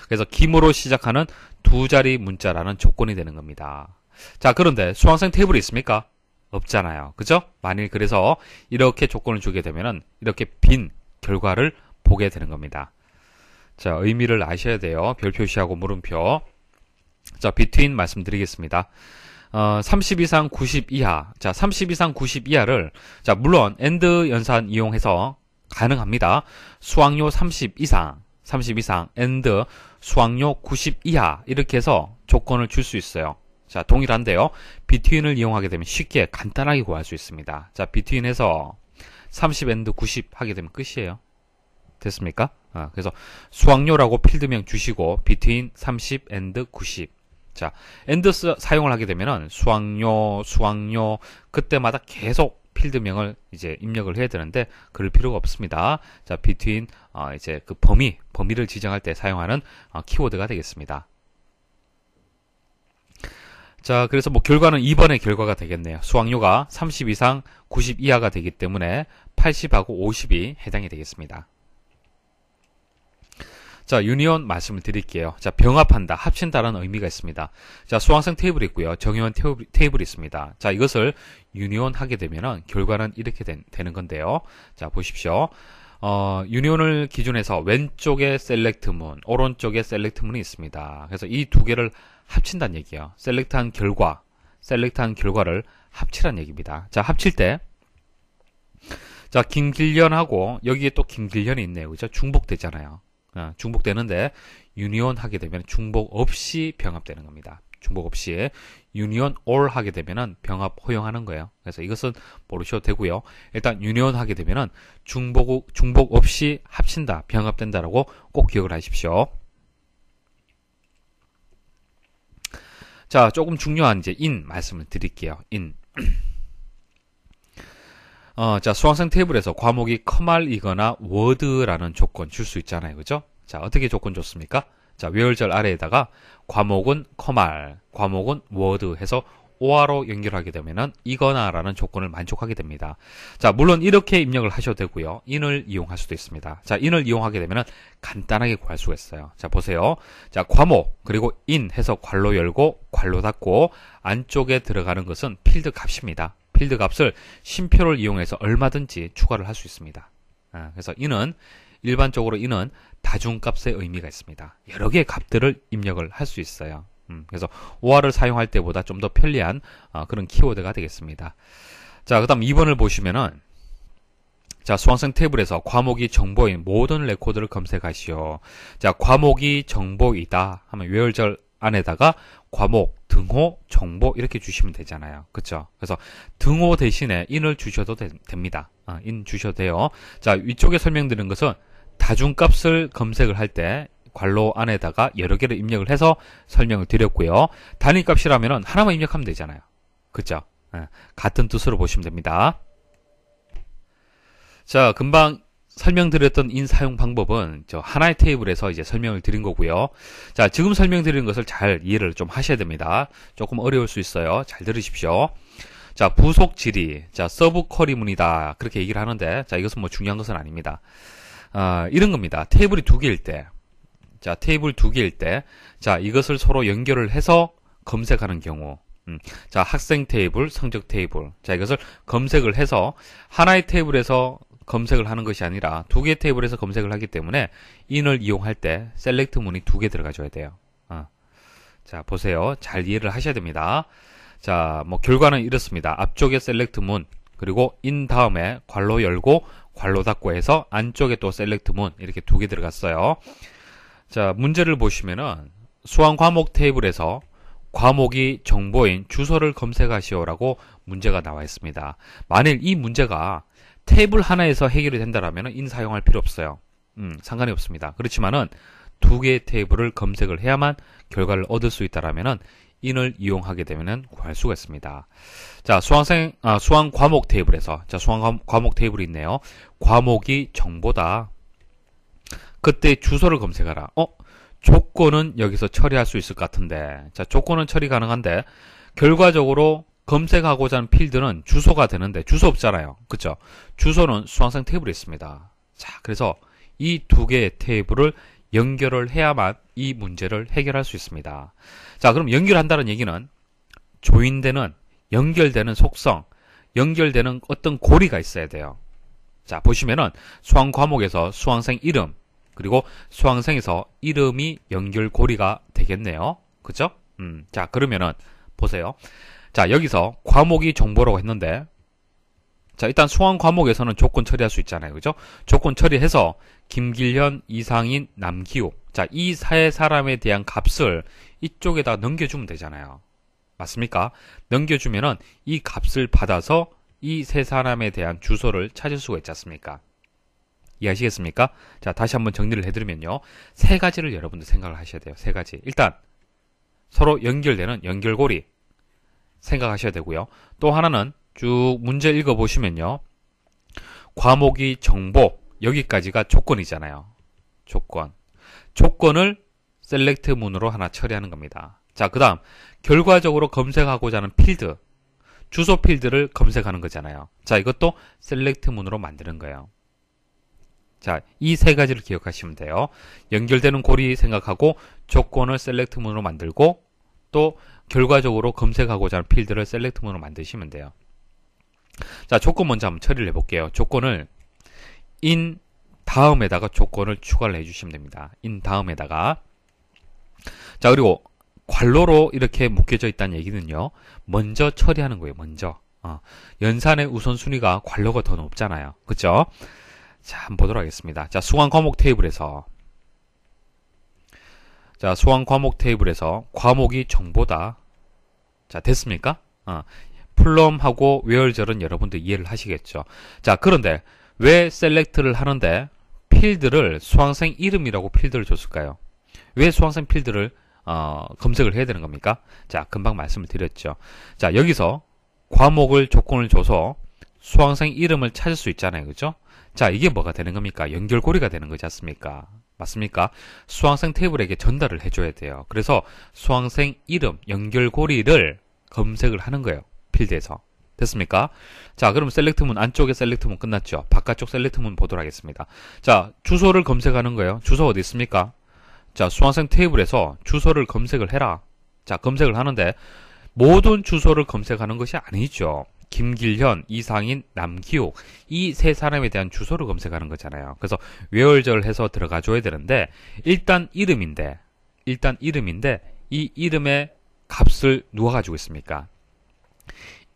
그래서 김으로 시작하는 두 자리 문자라는 조건이 되는 겁니다. 자, 그런데 수강생 테이블이 있습니까? 없잖아요. 그죠? 만일 그래서 이렇게 조건을 주게 되면은 이렇게 빈 결과를 보게 되는 겁니다. 자, 의미를 아셔야 돼요. 별 표시하고 물음표. 자, between 말씀드리겠습니다. 30 이상 90 이하. 자, 30 이상 90 이하를, 자, 물론, and 연산 이용해서 가능합니다. 수학료 30 이상, and 수학료 90 이하. 이렇게 해서 조건을 줄 수 있어요. 자, 동일한데요. between을 이용하게 되면 쉽게 간단하게 구할 수 있습니다. 자, between에서 30 and 90 하게 되면 끝이에요. 됐습니까? 그래서 수학료라고 필드명 주시고, between 30 and 90. 자, and 사용을 하게 되면은 수학료, 그때마다 계속 필드명을 이제 입력을 해야 되는데 그럴 필요가 없습니다. 자, between 이제 그 범위를 지정할 때 사용하는 키워드가 되겠습니다. 자, 그래서 뭐 결과는 2번의 결과가 되겠네요. 수학료가 30 이상 90 이하가 되기 때문에 80하고 50이 해당이 되겠습니다. 자, 유니온 말씀을 드릴게요. 자, 병합한다, 합친다라는 의미가 있습니다. 자, 수강생 테이블이 있고요. 정의원 테이블이 있습니다. 자, 이것을 유니온 하게 되면은 결과는 이렇게 되는 건데요. 자, 보십시오. 유니온을 기준해서 왼쪽에 셀렉트문, 오른쪽에 셀렉트문이 있습니다. 그래서 이 두 개를 합친다는 얘기예요. 셀렉트한 결과를 합치란 얘기입니다. 자, 합칠 때, 자, 김길련하고 여기에 또 김길련이 있네요. 그죠? 중복되잖아요. 중복되는데 유니온 하게 되면 중복 없이 병합되는 겁니다. 중복 없이 유니온 all 하게 되면은 병합 허용하는 거예요. 그래서 이것은 모르셔도 되고요. 일단 유니온 하게 되면은 중복 없이 합친다, 병합된다라고 꼭 기억을 하십시오. 자, 조금 중요한 이제 in 말씀을 드릴게요. in. 자, 수강생 테이블에서 과목이 커말이거나 워드라는 조건 줄 수 있잖아요. 그죠? 자, 어떻게 조건 줬습니까? 자, where절 아래에다가 과목은 커말, 과목은 워드 해서 OR로 연결하게 되면은 이거나라는 조건을 만족하게 됩니다. 자, 물론 이렇게 입력을 하셔도 되고요. in을 이용할 수도 있습니다. 자, in을 이용하게 되면은 간단하게 구할 수가 있어요. 자, 보세요. 자, 과목 그리고 in 해서 괄호 열고 괄호 닫고 안쪽에 들어가는 것은 필드 값입니다. 필드 값을 쉼표를 이용해서 얼마든지 추가를 할 수 있습니다. 그래서 in은 일반적으로 in은 다중값의 의미가 있습니다. 여러 개의 값들을 입력을 할 수 있어요. 그래서 OR을 사용할 때보다 좀 더 편리한 그런 키워드가 되겠습니다. 자, 그 다음 2번을 보시면은 자, 수강생 테이블에서 과목이 정보인 모든 레코드를 검색하시오. 자, 과목이 정보이다 하면 외월절 안에다가 과목, 등호, 정보 이렇게 주시면 되잖아요. 그쵸? 그래서 등호 대신에 in을 주셔도 됩니다. in 주셔도 돼요. 자, 위쪽에 설명드린 것은 다중값을 검색을 할 때 괄호 안에다가 여러 개를 입력을 해서 설명을 드렸고요. 단위값이라면 하나만 입력하면 되잖아요. 그쵸? 같은 뜻으로 보시면 됩니다. 자, 금방 설명드렸던 in 사용 방법은 저 하나의 테이블에서 이제 설명을 드린 거고요. 자, 지금 설명드린 것을 잘 이해를 좀 하셔야 됩니다. 조금 어려울 수 있어요. 잘 들으십시오. 자, 부속 질의, 자, 서브 쿼리 문이다. 그렇게 얘기를 하는데, 자, 이것은 뭐 중요한 것은 아닙니다. 이런 겁니다. 테이블이 두 개일 때, 자, 테이블 두 개일 때, 자, 이것을 서로 연결을 해서 검색하는 경우, 자, 학생 테이블, 성적 테이블, 자, 이것을 검색을 해서 하나의 테이블에서 검색을 하는 것이 아니라 두 개의 테이블에서 검색을 하기 때문에 in을 이용할 때 셀렉트 문이 두 개 들어가줘야 돼요. 자, 보세요. 잘 이해를 하셔야 됩니다. 자, 뭐 결과는 이렇습니다. 앞쪽에 셀렉트 문, 그리고 in 다음에 괄호 열고 괄호 닫고 해서 안쪽에 또 셀렉트 문 이렇게 두 개 들어갔어요. 자, 문제를 보시면은 수강 과목 테이블에서 과목이 정보인 주소를 검색하시오라고 문제가 나와 있습니다. 만일 이 문제가 테이블 하나에서 해결이 된다라면 in 사용할 필요 없어요. 상관이 없습니다. 그렇지만은 두 개의 테이블을 검색을 해야만 결과를 얻을 수 있다라면은 in을 이용하게 되면은 구할 수가 있습니다. 자, 수강 과목 테이블에서, 자, 수강 과목 테이블이 있네요. 과목이 정보다. 그때 주소를 검색하라. 조건은 여기서 처리할 수 있을 것 같은데, 자, 조건은 처리 가능한데, 결과적으로 검색하고자 하는 필드는 주소가 되는데, 주소 없잖아요. 그쵸? 주소는 수강생 테이블에 있습니다. 자, 그래서 이 두 개의 테이블을 연결을 해야만 이 문제를 해결할 수 있습니다. 자, 그럼 연결한다는 얘기는 조인되는, 연결되는 속성, 연결되는 어떤 고리가 있어야 돼요. 자, 보시면은 수강 과목에서 수강생 이름, 그리고 수강생에서 이름이 연결 고리가 되겠네요. 그죠? 자, 그러면은 보세요. 자, 여기서 과목이 정보라고 했는데, 자, 일단 수강 과목에서는 조건 처리할 수 있잖아요. 그죠? 조건 처리해서 김길현, 이상인, 남기욱. 자, 이 세 사람에 대한 값을 이쪽에다 넘겨주면 되잖아요. 맞습니까? 넘겨주면은 이 값을 받아서 이 세 사람에 대한 주소를 찾을 수가 있지 않습니까? 이해하시겠습니까? 자, 다시 한번 정리를 해드리면요. 세 가지를 여러분들 생각을 하셔야 돼요. 세 가지. 일단 서로 연결되는 연결고리 생각하셔야 되고요. 또 하나는 쭉 문제 읽어보시면요. 과목이 정보, 여기까지가 조건이잖아요. 조건. 조건을 셀렉트 문으로 하나 처리하는 겁니다. 자, 그 다음 결과적으로 검색하고자 하는 필드, 주소 필드를 검색하는 거잖아요. 자, 이것도 셀렉트 문으로 만드는 거예요. 자, 이 세 가지를 기억하시면 돼요. 연결되는 고리 생각하고 조건을 셀렉트 문으로 만들고 또 결과적으로 검색하고자 하는 필드를 셀렉트 문으로 만드시면 돼요. 자, 조건 먼저 한번 처리를 해볼게요. 조건을 in 다음에다가 조건을 추가를 해주시면 됩니다. in 다음에다가. 자, 그리고 괄호로 이렇게 묶여져 있다는 얘기는요. 먼저 처리하는 거예요. 먼저. 연산의 우선순위가 괄호가 더 높잖아요. 그쵸? 자, 한번 보도록 하겠습니다. 자, 수강 과목 테이블에서. 자, 수강 과목 테이블에서 과목이 정보다. 자, 됐습니까? 플럼하고 웨얼절은 여러분들 이해를 하시겠죠. 자, 그런데 왜 셀렉트를 하는데 필드를 수강생 이름이라고 필드를 줬을까요? 왜 수강생 필드를 검색을 해야 되는 겁니까? 자, 금방 말씀을 드렸죠. 자, 여기서 과목을 조건을 줘서 수강생 이름을 찾을 수 있잖아요. 그죠? 자, 이게 뭐가 되는 겁니까? 연결고리가 되는 거지 않습니까? 맞습니까? 수강생 테이블에게 전달을 해줘야 돼요. 그래서 수강생 이름, 연결고리를 검색을 하는 거예요. 필드에서. 됐습니까? 자, 그럼 셀렉트문 안쪽에 셀렉트문 끝났죠. 바깥쪽 셀렉트문 보도록 하겠습니다. 자, 주소를 검색하는 거예요. 주소 어디 있습니까? 자, 수강생 테이블에서 주소를 검색을 해라. 자, 검색을 하는데 모든 주소를 검색하는 것이 아니죠. 김길현, 이상인, 남기욱 이 세 사람에 대한 주소를 검색하는 거잖아요. 그래서 외월절 해서 들어가 줘야 되는데 일단 이름인데 이 이름의 값을 누가 가지고 있습니까?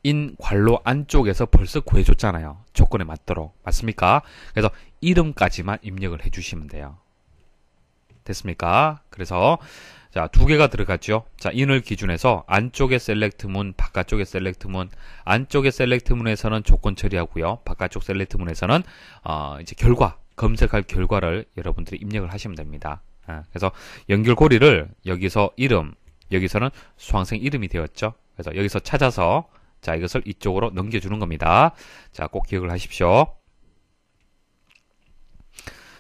인 괄호 안쪽에서 벌써 구해줬잖아요. 조건에 맞도록. 맞습니까? 그래서 이름까지만 입력을 해주시면 돼요. 됐습니까? 그래서 자, 두 개가 들어갔죠. 자, in을 기준해서 안쪽의 셀렉트문, 바깥쪽의 셀렉트문, 안쪽의 셀렉트문에서는 조건 처리하고요. 바깥쪽 셀렉트문에서는 이제 결과, 검색할 결과를 여러분들이 입력을 하시면 됩니다. 그래서 연결고리를 여기서 이름, 여기서는 수강생 이름이 되었죠. 그래서 여기서 찾아서 자, 이것을 이쪽으로 넘겨주는 겁니다. 자, 꼭 기억을 하십시오.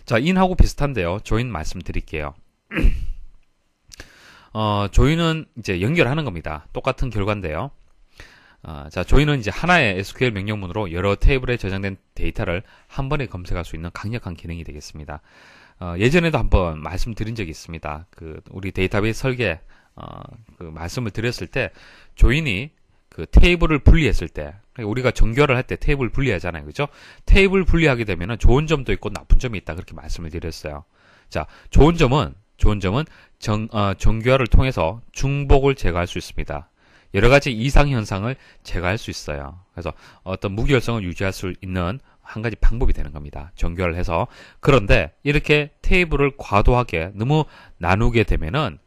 자, in하고 비슷한데요. join 말씀드릴게요. join은 이제 연결하는 겁니다. 똑같은 결과인데요. 자, join은 이제 하나의 SQL 명령문으로 여러 테이블에 저장된 데이터를 한 번에 검색할 수 있는 강력한 기능이 되겠습니다. 예전에도 한번 말씀드린 적이 있습니다. 우리 데이터베이스 설계, 말씀을 드렸을 때, join이 그 테이블을 분리했을 때, 우리가 정교화를 할 때 테이블 분리하잖아요. 그죠? 테이블 분리하게 되면은 좋은 점도 있고 나쁜 점이 있다. 그렇게 말씀을 드렸어요. 자, 좋은 점은 정교화를 통해서 중복을 제거할 수 있습니다. 여러 가지 이상 현상을 제거할 수 있어요. 그래서 어떤 무결성을 유지할 수 있는 한 가지 방법이 되는 겁니다. 정교화를 해서. 그런데 이렇게 테이블을 과도하게 너무 나누게 되면은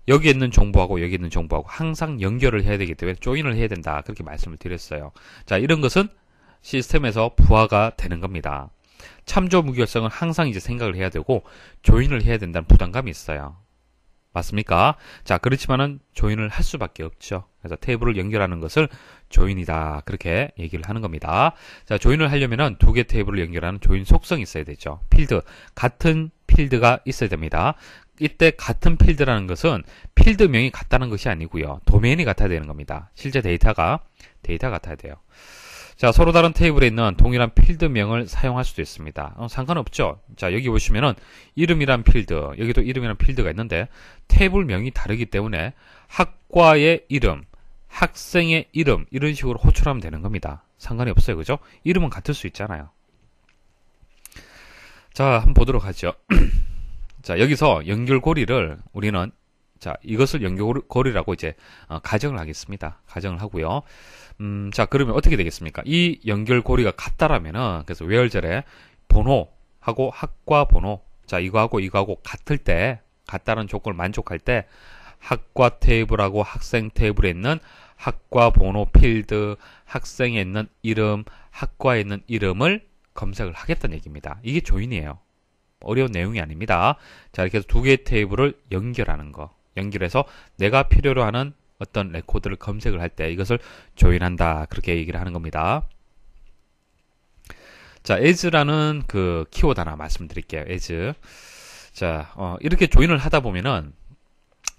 여기 있는 정보하고 여기 있는 정보하고 항상 연결을 해야 되기 때문에 조인을 해야 된다. 그렇게 말씀을 드렸어요. 자, 이런 것은 시스템에서 부하가 되는 겁니다. 참조 무결성은 항상 이제 생각을 해야 되고 조인을 해야 된다는 부담감이 있어요. 맞습니까? 자, 그렇지만은 조인을 할 수밖에 없죠. 그래서 테이블을 연결하는 것을 조인이다. 그렇게 얘기를 하는 겁니다. 자, 조인을 하려면은 두 개 테이블을 연결하는 조인 속성이 있어야 되죠. 필드, 같은 필드가 있어야 됩니다. 이때 같은 필드라는 것은 필드명이 같다는 것이 아니고요. 도메인이 같아야 되는 겁니다. 실제 데이터가 같아야 돼요. 자, 서로 다른 테이블에 있는 동일한 필드명을 사용할 수도 있습니다. 상관없죠. 자, 여기 보시면은 이름이란 필드, 여기도 이름이란 필드가 있는데 테이블명이 다르기 때문에 학과의 이름, 학생의 이름 이런 식으로 호출하면 되는 겁니다. 상관이 없어요. 그죠? 이름은 같을 수 있잖아요. 자, 한번 보도록 하죠. 자, 여기서 연결고리를 우리는 자, 이것을 연결고리라고 이제 가정을 하겠습니다. 가정을 하고요. 자, 그러면 어떻게 되겠습니까? 이 연결고리가 같다라면은 그래서 외월절에 번호하고 학과 번호, 자, 이거하고 같을 때, 같다는 조건을 만족할 때 학과 테이블하고 학생 테이블에 있는 학과 번호 필드, 학생에 있는 이름, 학과에 있는 이름을 검색을 하겠다는 얘기입니다. 이게 조인이에요. 어려운 내용이 아닙니다. 자, 이렇게 해서 두 개의 테이블을 연결하는 거. 연결해서 내가 필요로 하는 어떤 레코드를 검색을 할 때 이것을 조인한다. 그렇게 얘기를 하는 겁니다. 자, as라는 그 키워드 하나 말씀드릴게요. as. 자, 이렇게 조인을 하다 보면은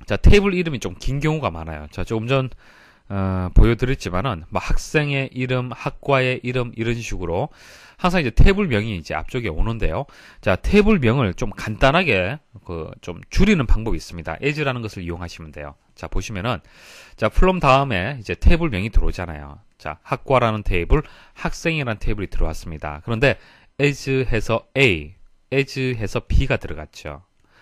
자, 테이블 이름이 좀 긴 경우가 많아요. 자, 조금 전 보여드렸지만은 뭐 학생의 이름, 학과의 이름 이런 식으로 항상 이제 테이블명이 이제 앞쪽에 오는데요. 자, 테이블명을 좀 간단하게 좀 줄이는 방법이 있습니다. as라는 것을 이용하시면 돼요. 자, 보시면은 자, from 다음에 이제 테이블명이 들어오잖아요. 자, 학과라는 테이블, 학생이라는 테이블이 들어왔습니다. 그런데 as 해서 A, as 해서 B가 들어갔죠.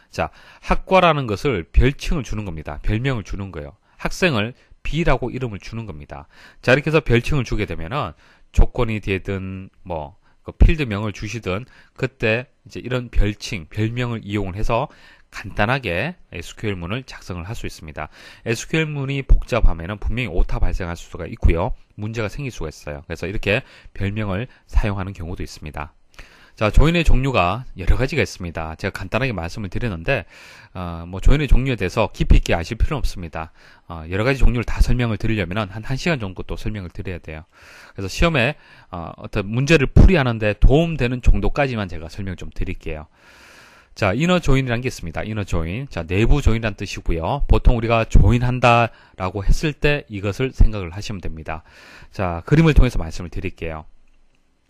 자, 학과라는 것을 별칭을 주는 겁니다. 별명을 주는 거예요. 학생을 B라고 이름을 주는 겁니다. 자, 이렇게 해서 별칭을 주게 되면은 조건이 되든 뭐 그 필드명을 주시든 그때 이제 이런 별칭, 별명을 이용을 해서 간단하게 SQL문을 작성을 할 수 있습니다. SQL문이 복잡하면은 분명히 오타 발생할 수가 있고요. 문제가 생길 수가 있어요. 그래서 이렇게 별명을 사용하는 경우도 있습니다. 자, 조인의 종류가 여러 가지가 있습니다. 제가 간단하게 말씀을 드렸는데 뭐 조인의 종류에 대해서 깊이 있게 아실 필요는 없습니다. 여러 가지 종류를 다 설명을 드리려면 한 1시간 정도 또 설명을 드려야 돼요. 그래서 시험에 어떤 문제를 풀이하는데 도움되는 정도까지만 제가 설명 좀 드릴게요. 자, 이너 조인이라는 게 있습니다. 이너 조인. 자, 내부 조인이라는 뜻이고요. 보통 우리가 조인한다라고 했을 때 이것을 생각을 하시면 됩니다. 자, 그림을 통해서 말씀을 드릴게요.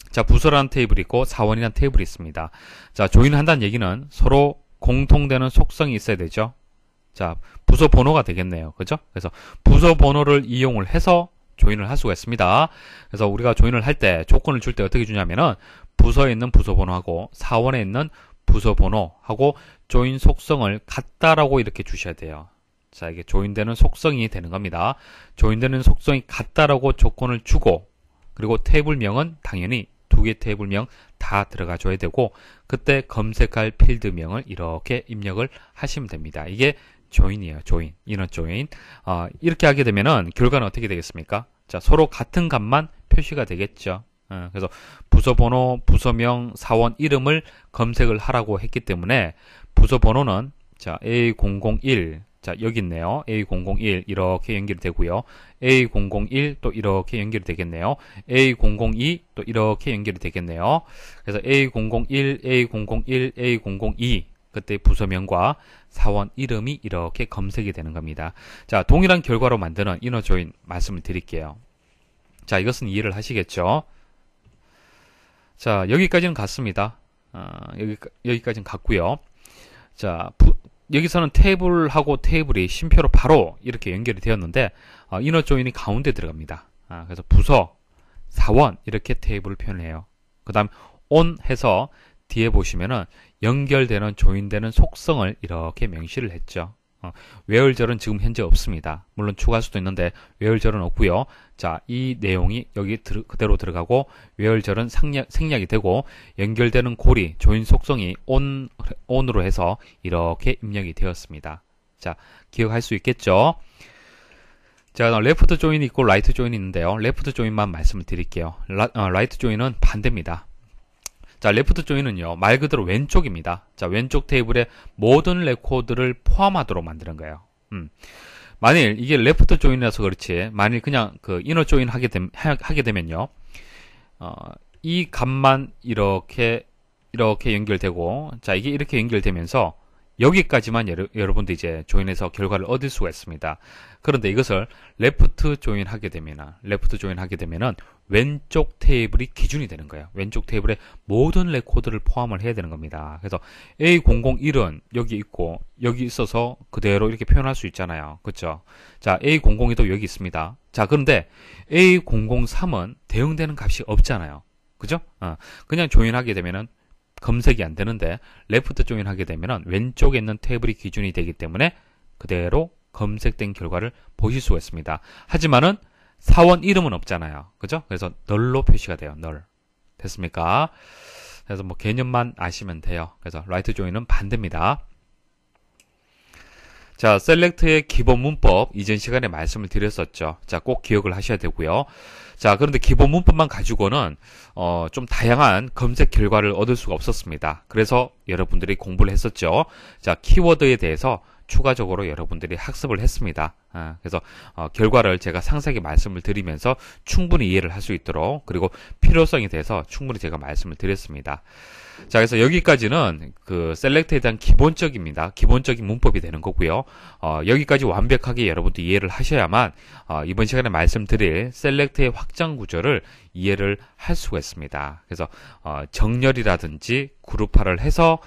자, 부서라는 테이블이 있고 사원이라는 테이블이 있습니다. 자, 조인한다는 얘기는 서로 공통되는 속성이 있어야 되죠. 자, 부서 번호가 되겠네요. 그죠? 그래서 부서 번호를 이용을 해서 조인을 할 수가 있습니다. 그래서 우리가 조인을 할 때 조건을 줄 때 어떻게 주냐면은 부서에 있는 부서 번호하고 사원에 있는 부서 번호하고 조인 속성을 같다라고 이렇게 주셔야 돼요. 자, 이게 조인되는 속성이 되는 겁니다. 조인되는 속성이 같다라고 조건을 주고, 그리고 테이블명은 당연히 두 개 테이블명 다 들어가 줘야 되고, 그때 검색할 필드명을 이렇게 입력을 하시면 됩니다. 이게 조인이에요. 조인, 이너 조인. 이렇게 하게 되면은 결과는 어떻게 되겠습니까? 자, 서로 같은 값만 표시가 되겠죠. 그래서 부서번호, 부서명, 사원 이름을 검색을 하라고 했기 때문에 부서 번호는 자, A001, 자, 여기 있네요. A001 이렇게 연결이 되고요. A001 또 이렇게 연결이 되겠네요. A002 또 이렇게 연결이 되겠네요. 그래서 A001, A001, A002 그때 부서명과 사원 이름이 이렇게 검색이 되는 겁니다. 자, 동일한 결과로 만드는 이너 조인 말씀을 드릴게요. 자, 이것은 이해를 하시겠죠? 자, 여기까지는 같습니다. 여기까지는 같고요. 자, 여기서는 테이블하고 테이블이 쉼표로 바로 이렇게 연결이 되었는데 이너 조인이 가운데 들어갑니다. 그래서 부서, 사원 이렇게 테이블을 표현해요. 그 다음 on 해서 뒤에 보시면은 연결되는 조인되는 속성을 이렇게 명시를 했죠. where절은 지금 현재 없습니다. 물론 추가할 수도 있는데 where절은 없고요. 자, 이 내용이 여기 그대로 들어가고 where절은 생략이 되고 연결되는 고리, 조인 속성이 on으로 해서 이렇게 입력이 되었습니다. 자, 기억할 수 있겠죠? 자, 레프트 조인이 있고 라이트 조인이 있는데요. 레프트 조인만 말씀을 드릴게요. 라이트 조인은 반대입니다. 자, 레프트 조인은요, 말 그대로 왼쪽입니다. 자, 왼쪽 테이블에 모든 레코드를 포함하도록 만드는 거예요. 만일 이게 레프트 조인이라서 그렇지, 만일 그냥 그 이너 조인 하게 되면요, 이 값만 이렇게 연결되고, 자, 이게 이렇게 연결되면서 여기까지만 여러분들 이제 조인해서 결과를 얻을 수가 있습니다. 그런데 이것을 레프트 조인 하게 되면은 왼쪽 테이블이 기준이 되는 거예요. 왼쪽 테이블에 모든 레코드를 포함을 해야 되는 겁니다. 그래서 A001은 여기 있고 여기 있어서 그대로 이렇게 표현할 수 있잖아요. 그렇죠? 자, A002도 여기 있습니다. 자, 그런데 A003은 대응되는 값이 없잖아요. 그죠? 그냥 조인하게 되면은 검색이 안 되는데 레프트 조인 하게 되면은 왼쪽에 있는 테이블이 기준이 되기 때문에 그대로 검색된 결과를 보실 수가 있습니다. 하지만은 사원 이름은 없잖아요. 그죠? 그래서 널로 표시가 돼요. 널. 됐습니까? 그래서 뭐 개념만 아시면 돼요. 그래서 라이트 조인은 반대입니다. 자, 셀렉트의 기본 문법 이전 시간에 말씀을 드렸었죠. 자, 꼭 기억을 하셔야 되고요. 자, 그런데 기본 문법만 가지고는 좀 다양한 검색 결과를 얻을 수가 없었습니다. 그래서 여러분들이 공부를 했었죠. 자, 키워드에 대해서 추가적으로 여러분들이 학습을 했습니다. 그래서 결과를 제가 상세하게 말씀을 드리면서 충분히 이해를 할 수 있도록, 그리고 필요성에 대해서 충분히 제가 말씀을 드렸습니다. 자, 그래서 여기까지는 그 셀렉트에 대한 기본적인 문법이 되는 거고요. 여기까지 완벽하게 여러분도 이해를 하셔야만 이번 시간에 말씀드릴 셀렉트의 확장 구조를 이해를 할 수가 있습니다. 그래서 정렬이라든지 그룹화를 해서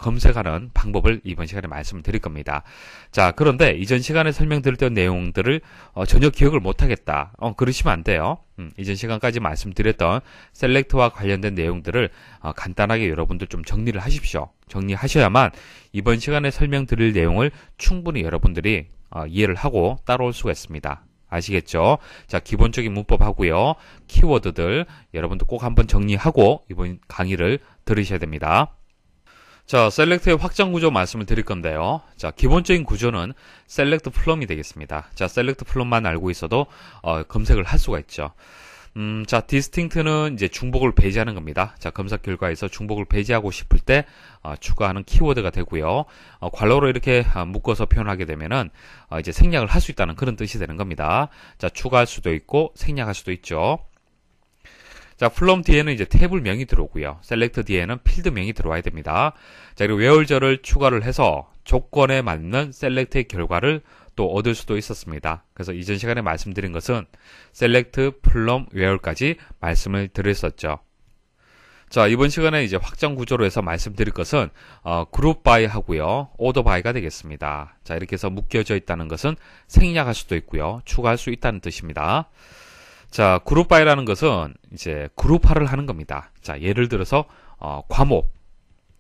검색하는 방법을 이번 시간에 말씀을 드릴 겁니다. 자, 그런데 이전 시간에 설명드렸던 내용들을 전혀 기억을 못하겠다. 그러시면 안 돼요. 이전 시간까지 말씀드렸던 셀렉트와 관련된 내용들을 간단하게 여러분들 좀 정리를 하십시오. 정리하셔야만 이번 시간에 설명드릴 내용을 충분히 여러분들이 이해를 하고 따라올 수가 있습니다. 아시겠죠? 자, 기본적인 문법 하고요. 키워드들 여러분들 꼭 한번 정리하고 이번 강의를 들으셔야 됩니다. 자, 셀렉트의 확장 구조 말씀을 드릴 건데요. 자, 기본적인 구조는 셀렉트 플럼이 되겠습니다. 자, 셀렉트 플럼만 알고 있어도 검색을 할 수가 있죠. 자, 디스팅트는 이제 중복을 배제하는 겁니다. 자, 검색 결과에서 중복을 배제하고 싶을 때 추가하는 키워드가 되고요. 괄호로 이렇게 묶어서 표현하게 되면은 이제 생략을 할 수 있다는 그런 뜻이 되는 겁니다. 자, 추가할 수도 있고 생략할 수도 있죠. 자, 플럼 뒤에는 이제 테이블 명이 들어오고요. 셀렉트 뒤에는 필드 명이 들어와야 됩니다. 자, 그리고 where절을 추가를 해서 조건에 맞는 셀렉트의 결과를 또 얻을 수도 있었습니다. 그래서 이전 시간에 말씀드린 것은 셀렉트, 플럼, where까지 말씀을 드렸었죠. 자, 이번 시간에 이제 확장 구조로 해서 말씀드릴 것은 그룹 바이 하고요. 오더 바이가 되겠습니다. 자, 이렇게 해서 묶여져 있다는 것은 생략할 수도 있고요. 추가할 수 있다는 뜻입니다. 자, 그룹 바이라는 것은 이제 그룹화를 하는 겁니다. 자, 예를 들어서 과목.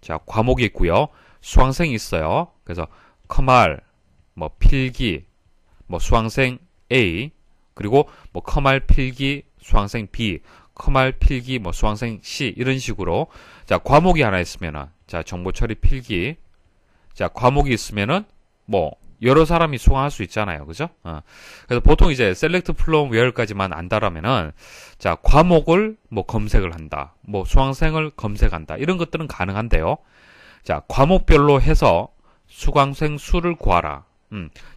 자, 과목이 있고요. 수강생이 있어요. 그래서 커말, 뭐 필기, 뭐 수강생 A, 그리고 뭐 커말 필기 수강생 B, 커말 필기 뭐 수강생 C 이런 식으로 자, 과목이 하나 있으면은 자, 정보 처리 필기. 자, 과목이 있으면은 뭐 여러 사람이 수강할 수 있잖아요. 그죠? 그래서 보통 이제 셀렉트 플럼 웨어까지만 안다라면은 자, 과목을 뭐 검색을 한다. 뭐 수강생을 검색한다. 이런 것들은 가능한데요. 자, 과목별로 해서 수강생 수를 구하라.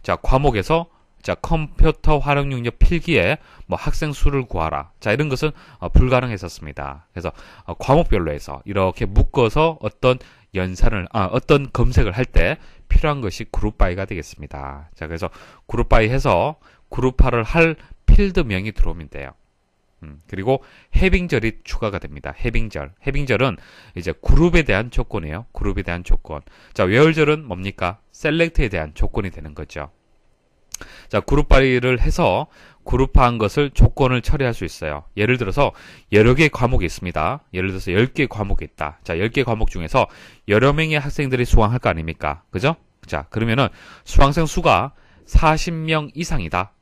자, 과목에서 자, 컴퓨터 활용 능력 필기에 뭐 학생 수를 구하라. 자, 이런 것은 불가능했었습니다. 그래서 과목별로 해서 이렇게 묶어서 어떤 어떤 검색을 할 때 필요한 것이 그룹 바이가 되겠습니다. 자, 그래서 그룹 바이 해서 그룹화를 할 필드명이 들어오면 돼요. 그리고 해빙절이 추가가 됩니다. 해빙절. 해빙절은 이제 그룹에 대한 조건이에요. 그룹에 대한 조건. 자, where절은 뭡니까? 셀렉트에 대한 조건이 되는 거죠. 자, 그룹 바이를 해서 그룹화한 것을 조건을 처리할 수 있어요. 예를 들어서 여러 개의 과목이 있습니다. 예를 들어서 10개의 과목이 있다. 자, 10개 과목 중에서 여러 명의 학생들이 수강할 거 아닙니까? 그죠? 자, 그러면은 수강생 수가 40명 이상이다.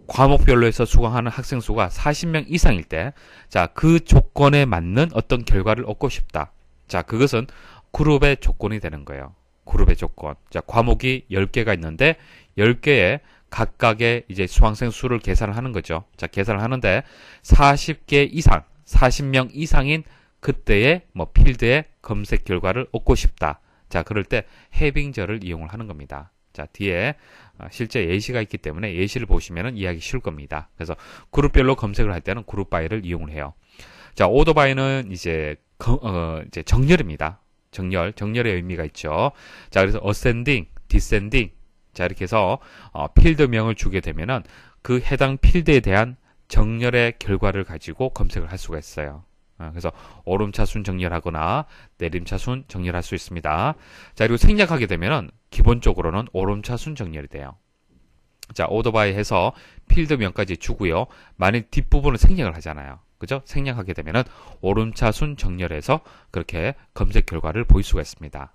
과목별로 해서 수강하는 학생 수가 40명 이상일 때, 자, 그 조건에 맞는 어떤 결과를 얻고 싶다. 자, 그것은 그룹의 조건이 되는 거예요. 그룹의 조건. 자, 과목이 10개가 있는데 10개의 각각의 이제 수강생 수를 계산을 하는 거죠. 자, 계산을 하는데 40개 이상, 40명 이상인 그때의 뭐 필드의 검색 결과를 얻고 싶다. 자, 그럴 때 해빙절을 이용을 하는 겁니다. 자, 뒤에 실제 예시가 있기 때문에 예시를 보시면은 이해하기 쉬울 겁니다. 그래서 그룹별로 검색을 할 때는 그룹 바이를 이용을 해요. 자, 오더 바이는 이제 정렬입니다. 정렬의 의미가 있죠. 자, 그래서 ascending, descending. 자, 이렇게 해서 필드명을 주게 되면은 그 해당 필드에 대한 정렬의 결과를 가지고 검색을 할 수가 있어요. 그래서 오름차순 정렬하거나 내림차순 정렬할 수 있습니다. 자, 그리고 생략하게 되면은 기본적으로는 오름차순 정렬이 돼요. 자, 오더바이 해서 필드명까지 주고요. 만일 뒷부분을 생략을 하잖아요. 그죠? 생략하게 되면은 오름차순 정렬해서 그렇게 검색 결과를 보일 수가 있습니다.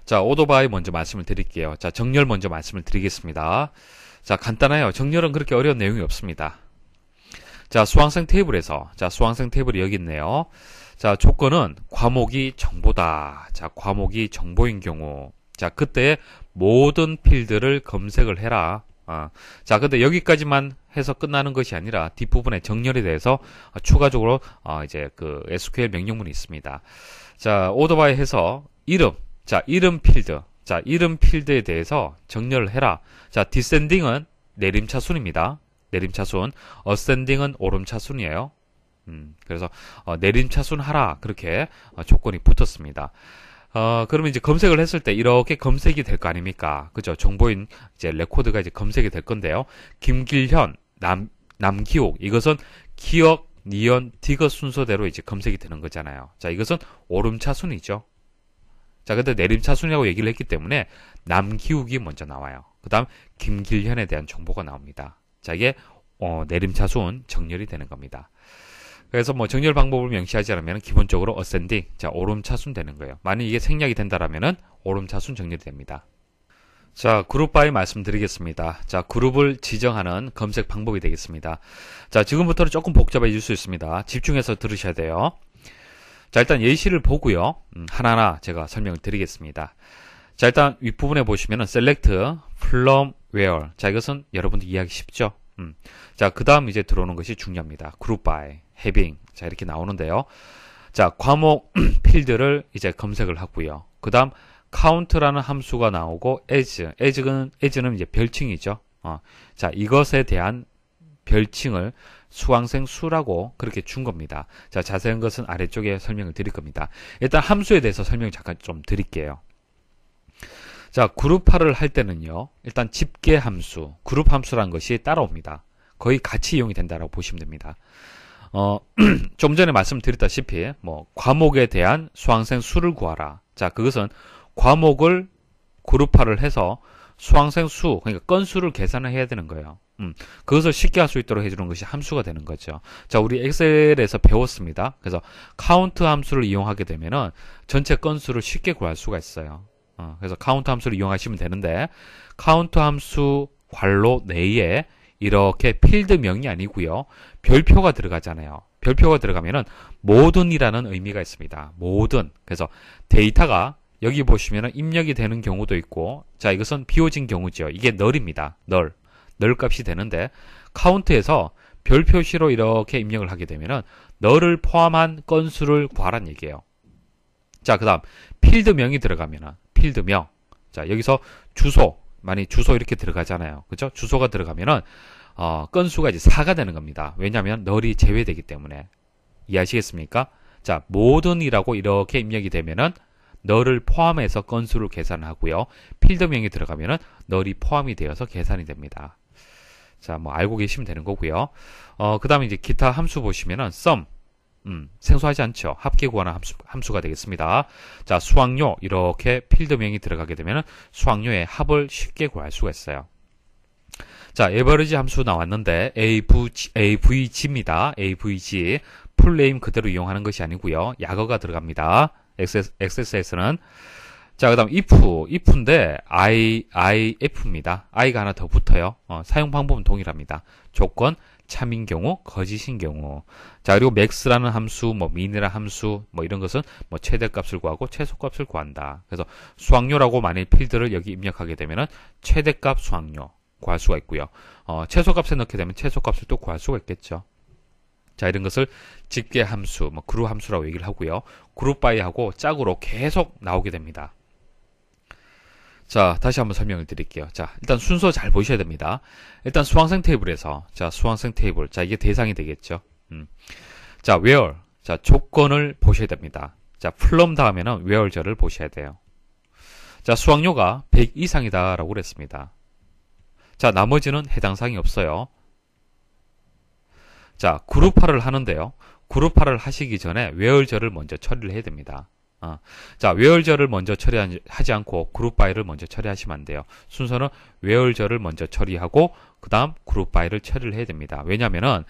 자, 오더바이 먼저 말씀을 드릴게요. 자, 정렬 먼저 말씀을 드리겠습니다. 자, 간단해요. 정렬은 그렇게 어려운 내용이 없습니다. 자, 수강생 테이블에서, 자, 수강생 테이블이 여기 있네요. 자, 조건은 과목이 정보다. 자, 과목이 정보인 경우. 자, 그때 모든 필드를 검색을 해라. 자, 근데 여기까지만 해서 끝나는 것이 아니라 뒷부분에 정렬에 대해서 추가적으로 이제 그 SQL 명령문이 있습니다. 자, 오더바이 해서 이름. 자, 이름 필드. 자, 이름 필드에 대해서 정렬을 해라. 자, 디센딩은 내림차순입니다. 내림차순. 어센딩은 오름차순이에요. 그래서 내림차순 하라. 그렇게 조건이 붙었습니다. 그러면 이제 검색을 했을 때 이렇게 검색이 될 거 아닙니까? 그죠? 정보인 이제 레코드가 이제 검색이 될 건데요. 김길현, 남기옥. 이것은 기억, 니은, 디귿 순서대로 이제 검색이 되는 거잖아요. 자, 이것은 오름차순이죠. 자, 근데 내림차순이라고 얘기를 했기 때문에 남기욱이 먼저 나와요. 그 다음 김길현에 대한 정보가 나옵니다. 자, 이게 내림차순 정렬이 되는 겁니다. 그래서 뭐 정렬 방법을 명시하지 않으면 기본적으로 어센딩, 자, 오름차순 되는 거예요. 만약 이게 생략이 된다라면은 오름차순 정렬이 됩니다. 자, 그룹 바이 말씀드리겠습니다. 자, 그룹을 지정하는 검색 방법이 되겠습니다. 자, 지금부터는 조금 복잡해질 수 있습니다. 집중해서 들으셔야 돼요. 자, 일단 예시를 보고요. 하나하나 제가 설명을 드리겠습니다. 자, 일단 윗부분에 보시면은 select from where. 자, 이것은 여러분들 이해하기 쉽죠? 자, 그 다음 이제 들어오는 것이 중요합니다. group by, having. 자, 이렇게 나오는데요. 자, 과목 필드를 이제 검색을 하고요. 그 다음 count라는 함수가 나오고 as는 이제 별칭이죠. 자, 이것에 대한 별칭을 수강생 수라고 그렇게 준 겁니다. 자, 자세한 것은 아래쪽에 설명을 드릴 겁니다. 일단 함수에 대해서 설명 잠깐 좀 드릴게요. 자, 그룹화를 할 때는요, 일단 집계 함수, 그룹 함수라는 것이 따라옵니다. 거의 같이 이용이 된다라고 보시면 됩니다. 좀 전에 말씀드렸다시피, 과목에 대한 수강생 수를 구하라. 자, 그것은 과목을 그룹화를 해서 수강생 수, 그러니까 건수를 계산을 해야 되는 거예요. 그것을 쉽게 할 수 있도록 해주는 것이 함수가 되는 거죠. 자, 우리 엑셀에서 배웠습니다. 그래서 카운트 함수를 이용하게 되면은 전체 건수를 쉽게 구할 수가 있어요. 그래서 카운트 함수를 이용하시면 되는데, 카운트 함수 괄호 내에 이렇게 필드명이 아니고요, 별표가 들어가잖아요. 별표가 들어가면은 모든이라는 의미가 있습니다. 모든. 그래서 데이터가 여기 보시면은 입력이 되는 경우도 있고, 자, 이것은 비워진 경우죠. 이게 널입니다. 널 값이 되는데, 카운트에서 별 표시로 이렇게 입력을 하게 되면은 널을 포함한 건수를 구하란 얘기예요. 자, 그 다음 필드명이 들어가면은 필드명. 자, 여기서 주소, 만약 주소 이렇게 들어가잖아요. 그죠? 주소가 들어가면은 건수가 이제 4가 되는 겁니다. 왜냐하면 널이 제외되기 때문에. 이해하시겠습니까? 자, 모든이라고 이렇게 입력이 되면은 널을 포함해서 건수를 계산하고요. 필드명이 들어가면은 널이 포함이 되어서 계산이 됩니다. 자, 알고 계시면 되는 거고요. 그 다음에 이제 기타 함수 보시면은 sum, 생소하지 않죠? 합계 구하는 함수가 되겠습니다. 자, 수학료 이렇게 필드명이 들어가게 되면은 수학료의 합을 쉽게 구할 수가 있어요. 자, 에버리지 함수 나왔는데 AVG입니다. AVG 풀네임 그대로 이용하는 것이 아니고요. 약어가 들어갑니다. XSS는. 자, 그 다음 if인데 if입니다. i가 하나 더 붙어요. 사용 방법은 동일합니다. 조건, 참인 경우, 거짓인 경우. 자, 그리고 max라는 함수, min이라는 함수, 이런 것은 최대값을 구하고 최소값을 구한다. 그래서 수학료라고 만일 필드를 여기 입력하게 되면은 최대값 수학료 구할 수가 있고요. 최소값에 넣게 되면 최소값을 또 구할 수가 있겠죠. 자, 이런 것을 집계 함수, 그룹 함수라고 얘기를 하고요. 그룹 바이하고 짝으로 계속 나오게 됩니다. 자, 다시 한번 설명을 드릴게요. 자, 일단 순서 잘 보셔야 됩니다. 일단 수강생 테이블에서, 자, 수강생 테이블. 자, 이게 대상이 되겠죠. 자, where. 자, 조건을 보셔야 됩니다. 자, from 다음에는 where절을 보셔야 돼요. 자, 수학료가 100 이상이다라고 그랬습니다. 자, 나머지는 해당 사항이 없어요. 자, 그룹화를 하는데요. 그룹화를 하시기 전에 where절을 먼저 처리를 해야 됩니다. 자, where절을 먼저 처리하지 않고 그룹 바이를 먼저 처리하시면 안 돼요. 순서는 where절을 먼저 처리하고 그 다음 그룹 바이를 처리를 해야 됩니다. 왜냐면은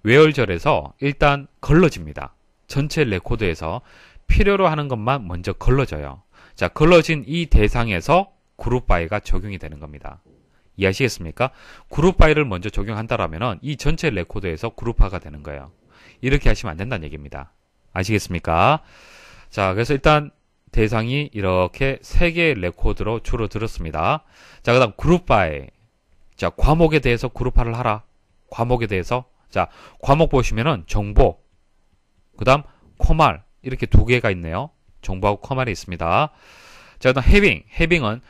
where절에서 일단 걸러집니다. 전체 레코드에서 필요로 하는 것만 먼저 걸러져요. 자, 걸러진 이 대상에서 그룹 바이가 적용이 되는 겁니다. 이해하시겠습니까? 그룹 바이를 먼저 적용한다라면은 이 전체 레코드에서 그룹화가 되는 거예요. 이렇게 하시면 안 된다는 얘기입니다. 아시겠습니까? 자, 그래서 일단 대상이 이렇게 3개의 레코드로 줄어들었습니다. 자, 그 다음 그룹 바이. 자, 과목에 대해서 그룹화를 하라. 과목에 대해서. 자, 과목 보시면은 정보, 그 다음 코말. 이렇게 2개가 있네요. 정보하고 코말이 있습니다. 자, 그 다음 해빙은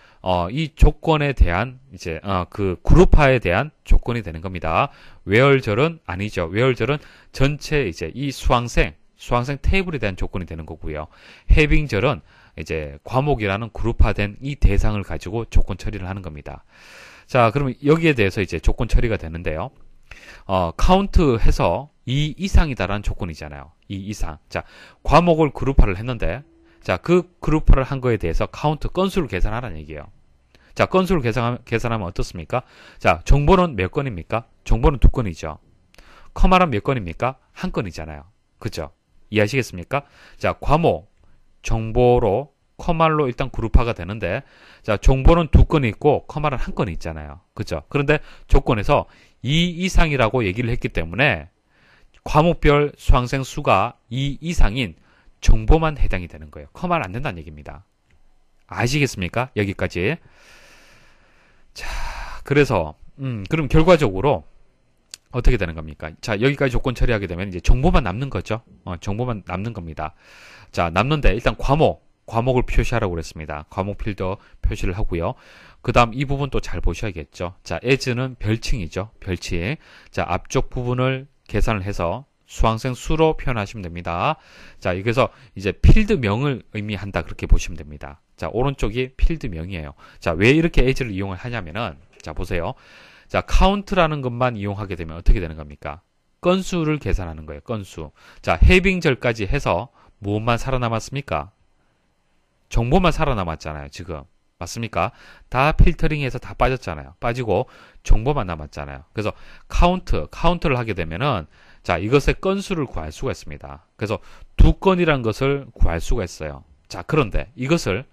이 조건에 대한 이제 그 그룹화에 대한 조건이 되는 겁니다. where절은 아니죠. where절은 전체 이제 이 수강생 테이블에 대한 조건이 되는 거고요. having절은 이제 과목이라는 그룹화된 이 대상을 가지고 조건 처리를 하는 겁니다. 자, 그러면 여기에 대해서 이제 조건 처리가 되는데요. 카운트해서 2 이상이다라는 조건이잖아요. 2 이상. 자, 과목을 그룹화를 했는데, 자, 그 그룹화를 한 거에 대해서 카운트 건수를 계산하라는 얘기예요. 자, 건수를 계산하면 어떻습니까? 자, 정보는 몇 건입니까? 정보는 2건이죠. 커마는 몇 건입니까? 1건이잖아요. 그죠? 이해하시겠습니까? 자, 과목, 정보로, 커말로 일단 그룹화가 되는데, 자, 정보는 2건이 있고, 커말은 1건이 있잖아요. 그죠? 그런데 조건에서 2 이상이라고 얘기를 했기 때문에, 과목별 수강생 수가 2 이상인 정보만 해당이 되는 거예요. 커말 안 된다는 얘기입니다. 아시겠습니까? 여기까지. 자, 그래서, 그럼 결과적으로, 어떻게 되는 겁니까? 자, 여기까지 조건 처리하게 되면 이제 정보만 남는 거죠. 정보만 남는 겁니다. 자, 남는데 일단 과목을 표시하라고 그랬습니다. 과목 필드 표시를 하고요. 그 다음 이 부분 또 잘 보셔야겠죠. 자, as는 별칭이죠. 별칭. 자, 앞쪽 부분을 계산을 해서 수강생 수로 표현하시면 됩니다. 자, 여기서 이제 필드명을 의미한다 그렇게 보시면 됩니다. 자, 오른쪽이 필드명이에요. 자, 왜 이렇게 as를 이용을 하냐면은, 자, 보세요. 자, count라는 것만 이용하게 되면 어떻게 되는 겁니까? 건수를 계산하는 거예요. 건수. 자, 해빙절까지 해서 무엇만 살아남았습니까? 정보만 살아남았잖아요. 지금. 맞습니까? 다 필터링해서 다 빠졌잖아요. 빠지고 정보만 남았잖아요. 그래서 카운트를 하게 되면은 자, 이것의 건수를 구할 수가 있습니다. 그래서 두 건이란 것을 구할 수가 있어요. 자, 그런데 이것을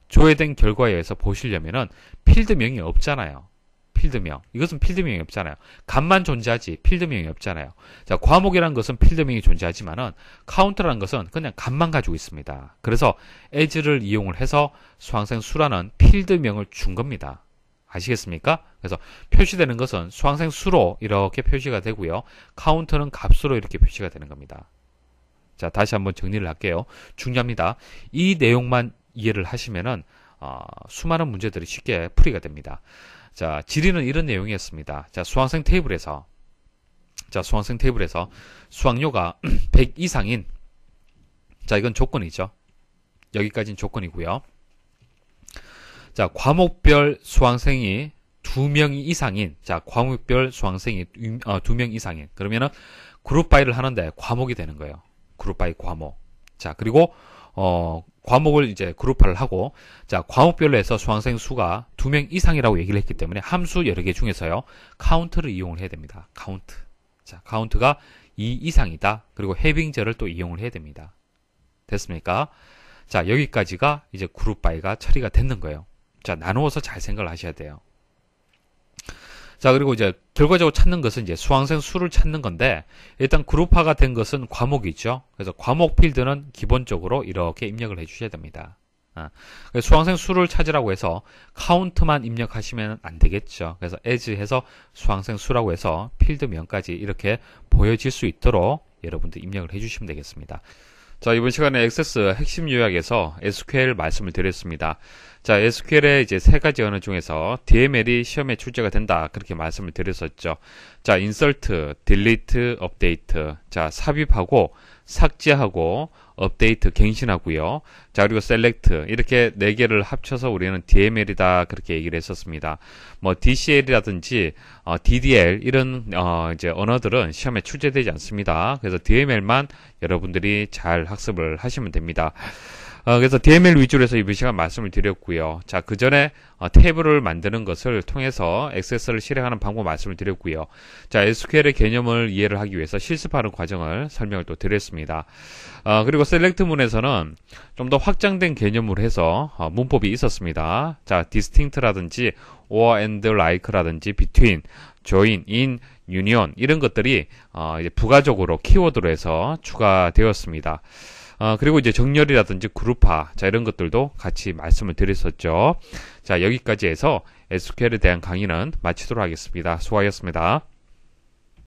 조회된 결과에 의해서 보시려면은 필드명이 없잖아요. 필드명. 이것은 필드명이 없잖아요. 값만 존재하지 필드명이 없잖아요. 자, 과목이라는 것은 필드명이 존재하지만은 카운트라는 것은 그냥 값만 가지고 있습니다. 그래서 as를 이용을 해서 수강생 수라는 필드명을 준 겁니다. 아시겠습니까? 그래서 표시되는 것은 수강생 수로 이렇게 표시가 되고요. 카운트는 값으로 이렇게 표시가 되는 겁니다. 자, 다시 한번 정리를 할게요. 중요합니다. 이 내용만 이해를 하시면은 수많은 문제들이 쉽게 풀이가 됩니다. 자, 지리는 이런 내용이었습니다. 자, 수강생 테이블에서 수강료가 100 이상인, 자, 이건 조건이죠. 여기까지는 조건이고요. 자, 과목별 수강생이 2명 이상인, 자, 과목별 수강생이 2명 이상인, 그러면은 그룹 바이를 하는데 과목이 되는 거예요. 그룹 바이 과목. 자, 그리고 과목을 이제 그룹화를 하고, 자, 과목별로 해서 수강생 수가 2명 이상이라고 얘기를 했기 때문에 함수 여러 개 중에서요, 카운트를 이용을 해야 됩니다. 카운트. 자, 카운트가 2 이상이다. 그리고 해빙절을 또 이용을 해야 됩니다. 됐습니까? 자, 여기까지가 이제 그룹 바이가 처리가 됐는 거예요. 자, 나누어서 잘 생각을 하셔야 돼요. 자, 그리고 이제 결과적으로 찾는 것은 이제 수강생 수를 찾는 건데, 일단 그룹화가 된 것은 과목이죠. 그래서 과목 필드는 기본적으로 이렇게 입력을 해 주셔야 됩니다. 수강생 수를 찾으라고 해서 카운트만 입력하시면 안 되겠죠. 그래서 as 해서 수강생 수라고 해서 필드명까지 이렇게 보여질 수 있도록 여러분들 입력을 해 주시면 되겠습니다. 자, 이번 시간에 액세스 핵심 요약에서 SQL 말씀을 드렸습니다. 자, SQL의 이제 세 가지 언어 중에서 DML이 시험에 출제가 된다. 그렇게 말씀을 드렸었죠. 자, insert, delete, update. 자, 삽입하고, 삭제하고, 업데이트, 갱신하고요. 자, 그리고 select. 이렇게 네 개를 합쳐서 우리는 DML이다. 그렇게 얘기를 했었습니다. 뭐, DCL이라든지, DDL, 이런, 이제 언어들은 시험에 출제되지 않습니다. 그래서 DML만 여러분들이 잘 학습을 하시면 됩니다. 그래서 DML 위주로 해서 이번 시간 말씀을 드렸고요. 자, 그 전에 테이블을 만드는 것을 통해서 액세스를 실행하는 방법 말씀을 드렸고요. 자, SQL의 개념을 이해를 하기 위해서 실습하는 과정을 설명을 또 드렸습니다. 그리고 셀렉트문에서는 좀 더 확장된 개념으로 해서 문법이 있었습니다. 자, distinct라든지 or and like라든지 between, join, in, union 이런 것들이 이제 부가적으로 키워드로 해서 추가되었습니다. 그리고 이제 정렬이라든지 그룹화, 자, 이런 것들도 같이 말씀을 드렸었죠. 자, 여기까지 해서 SQL에 대한 강의는 마치도록 하겠습니다. 수고하셨습니다.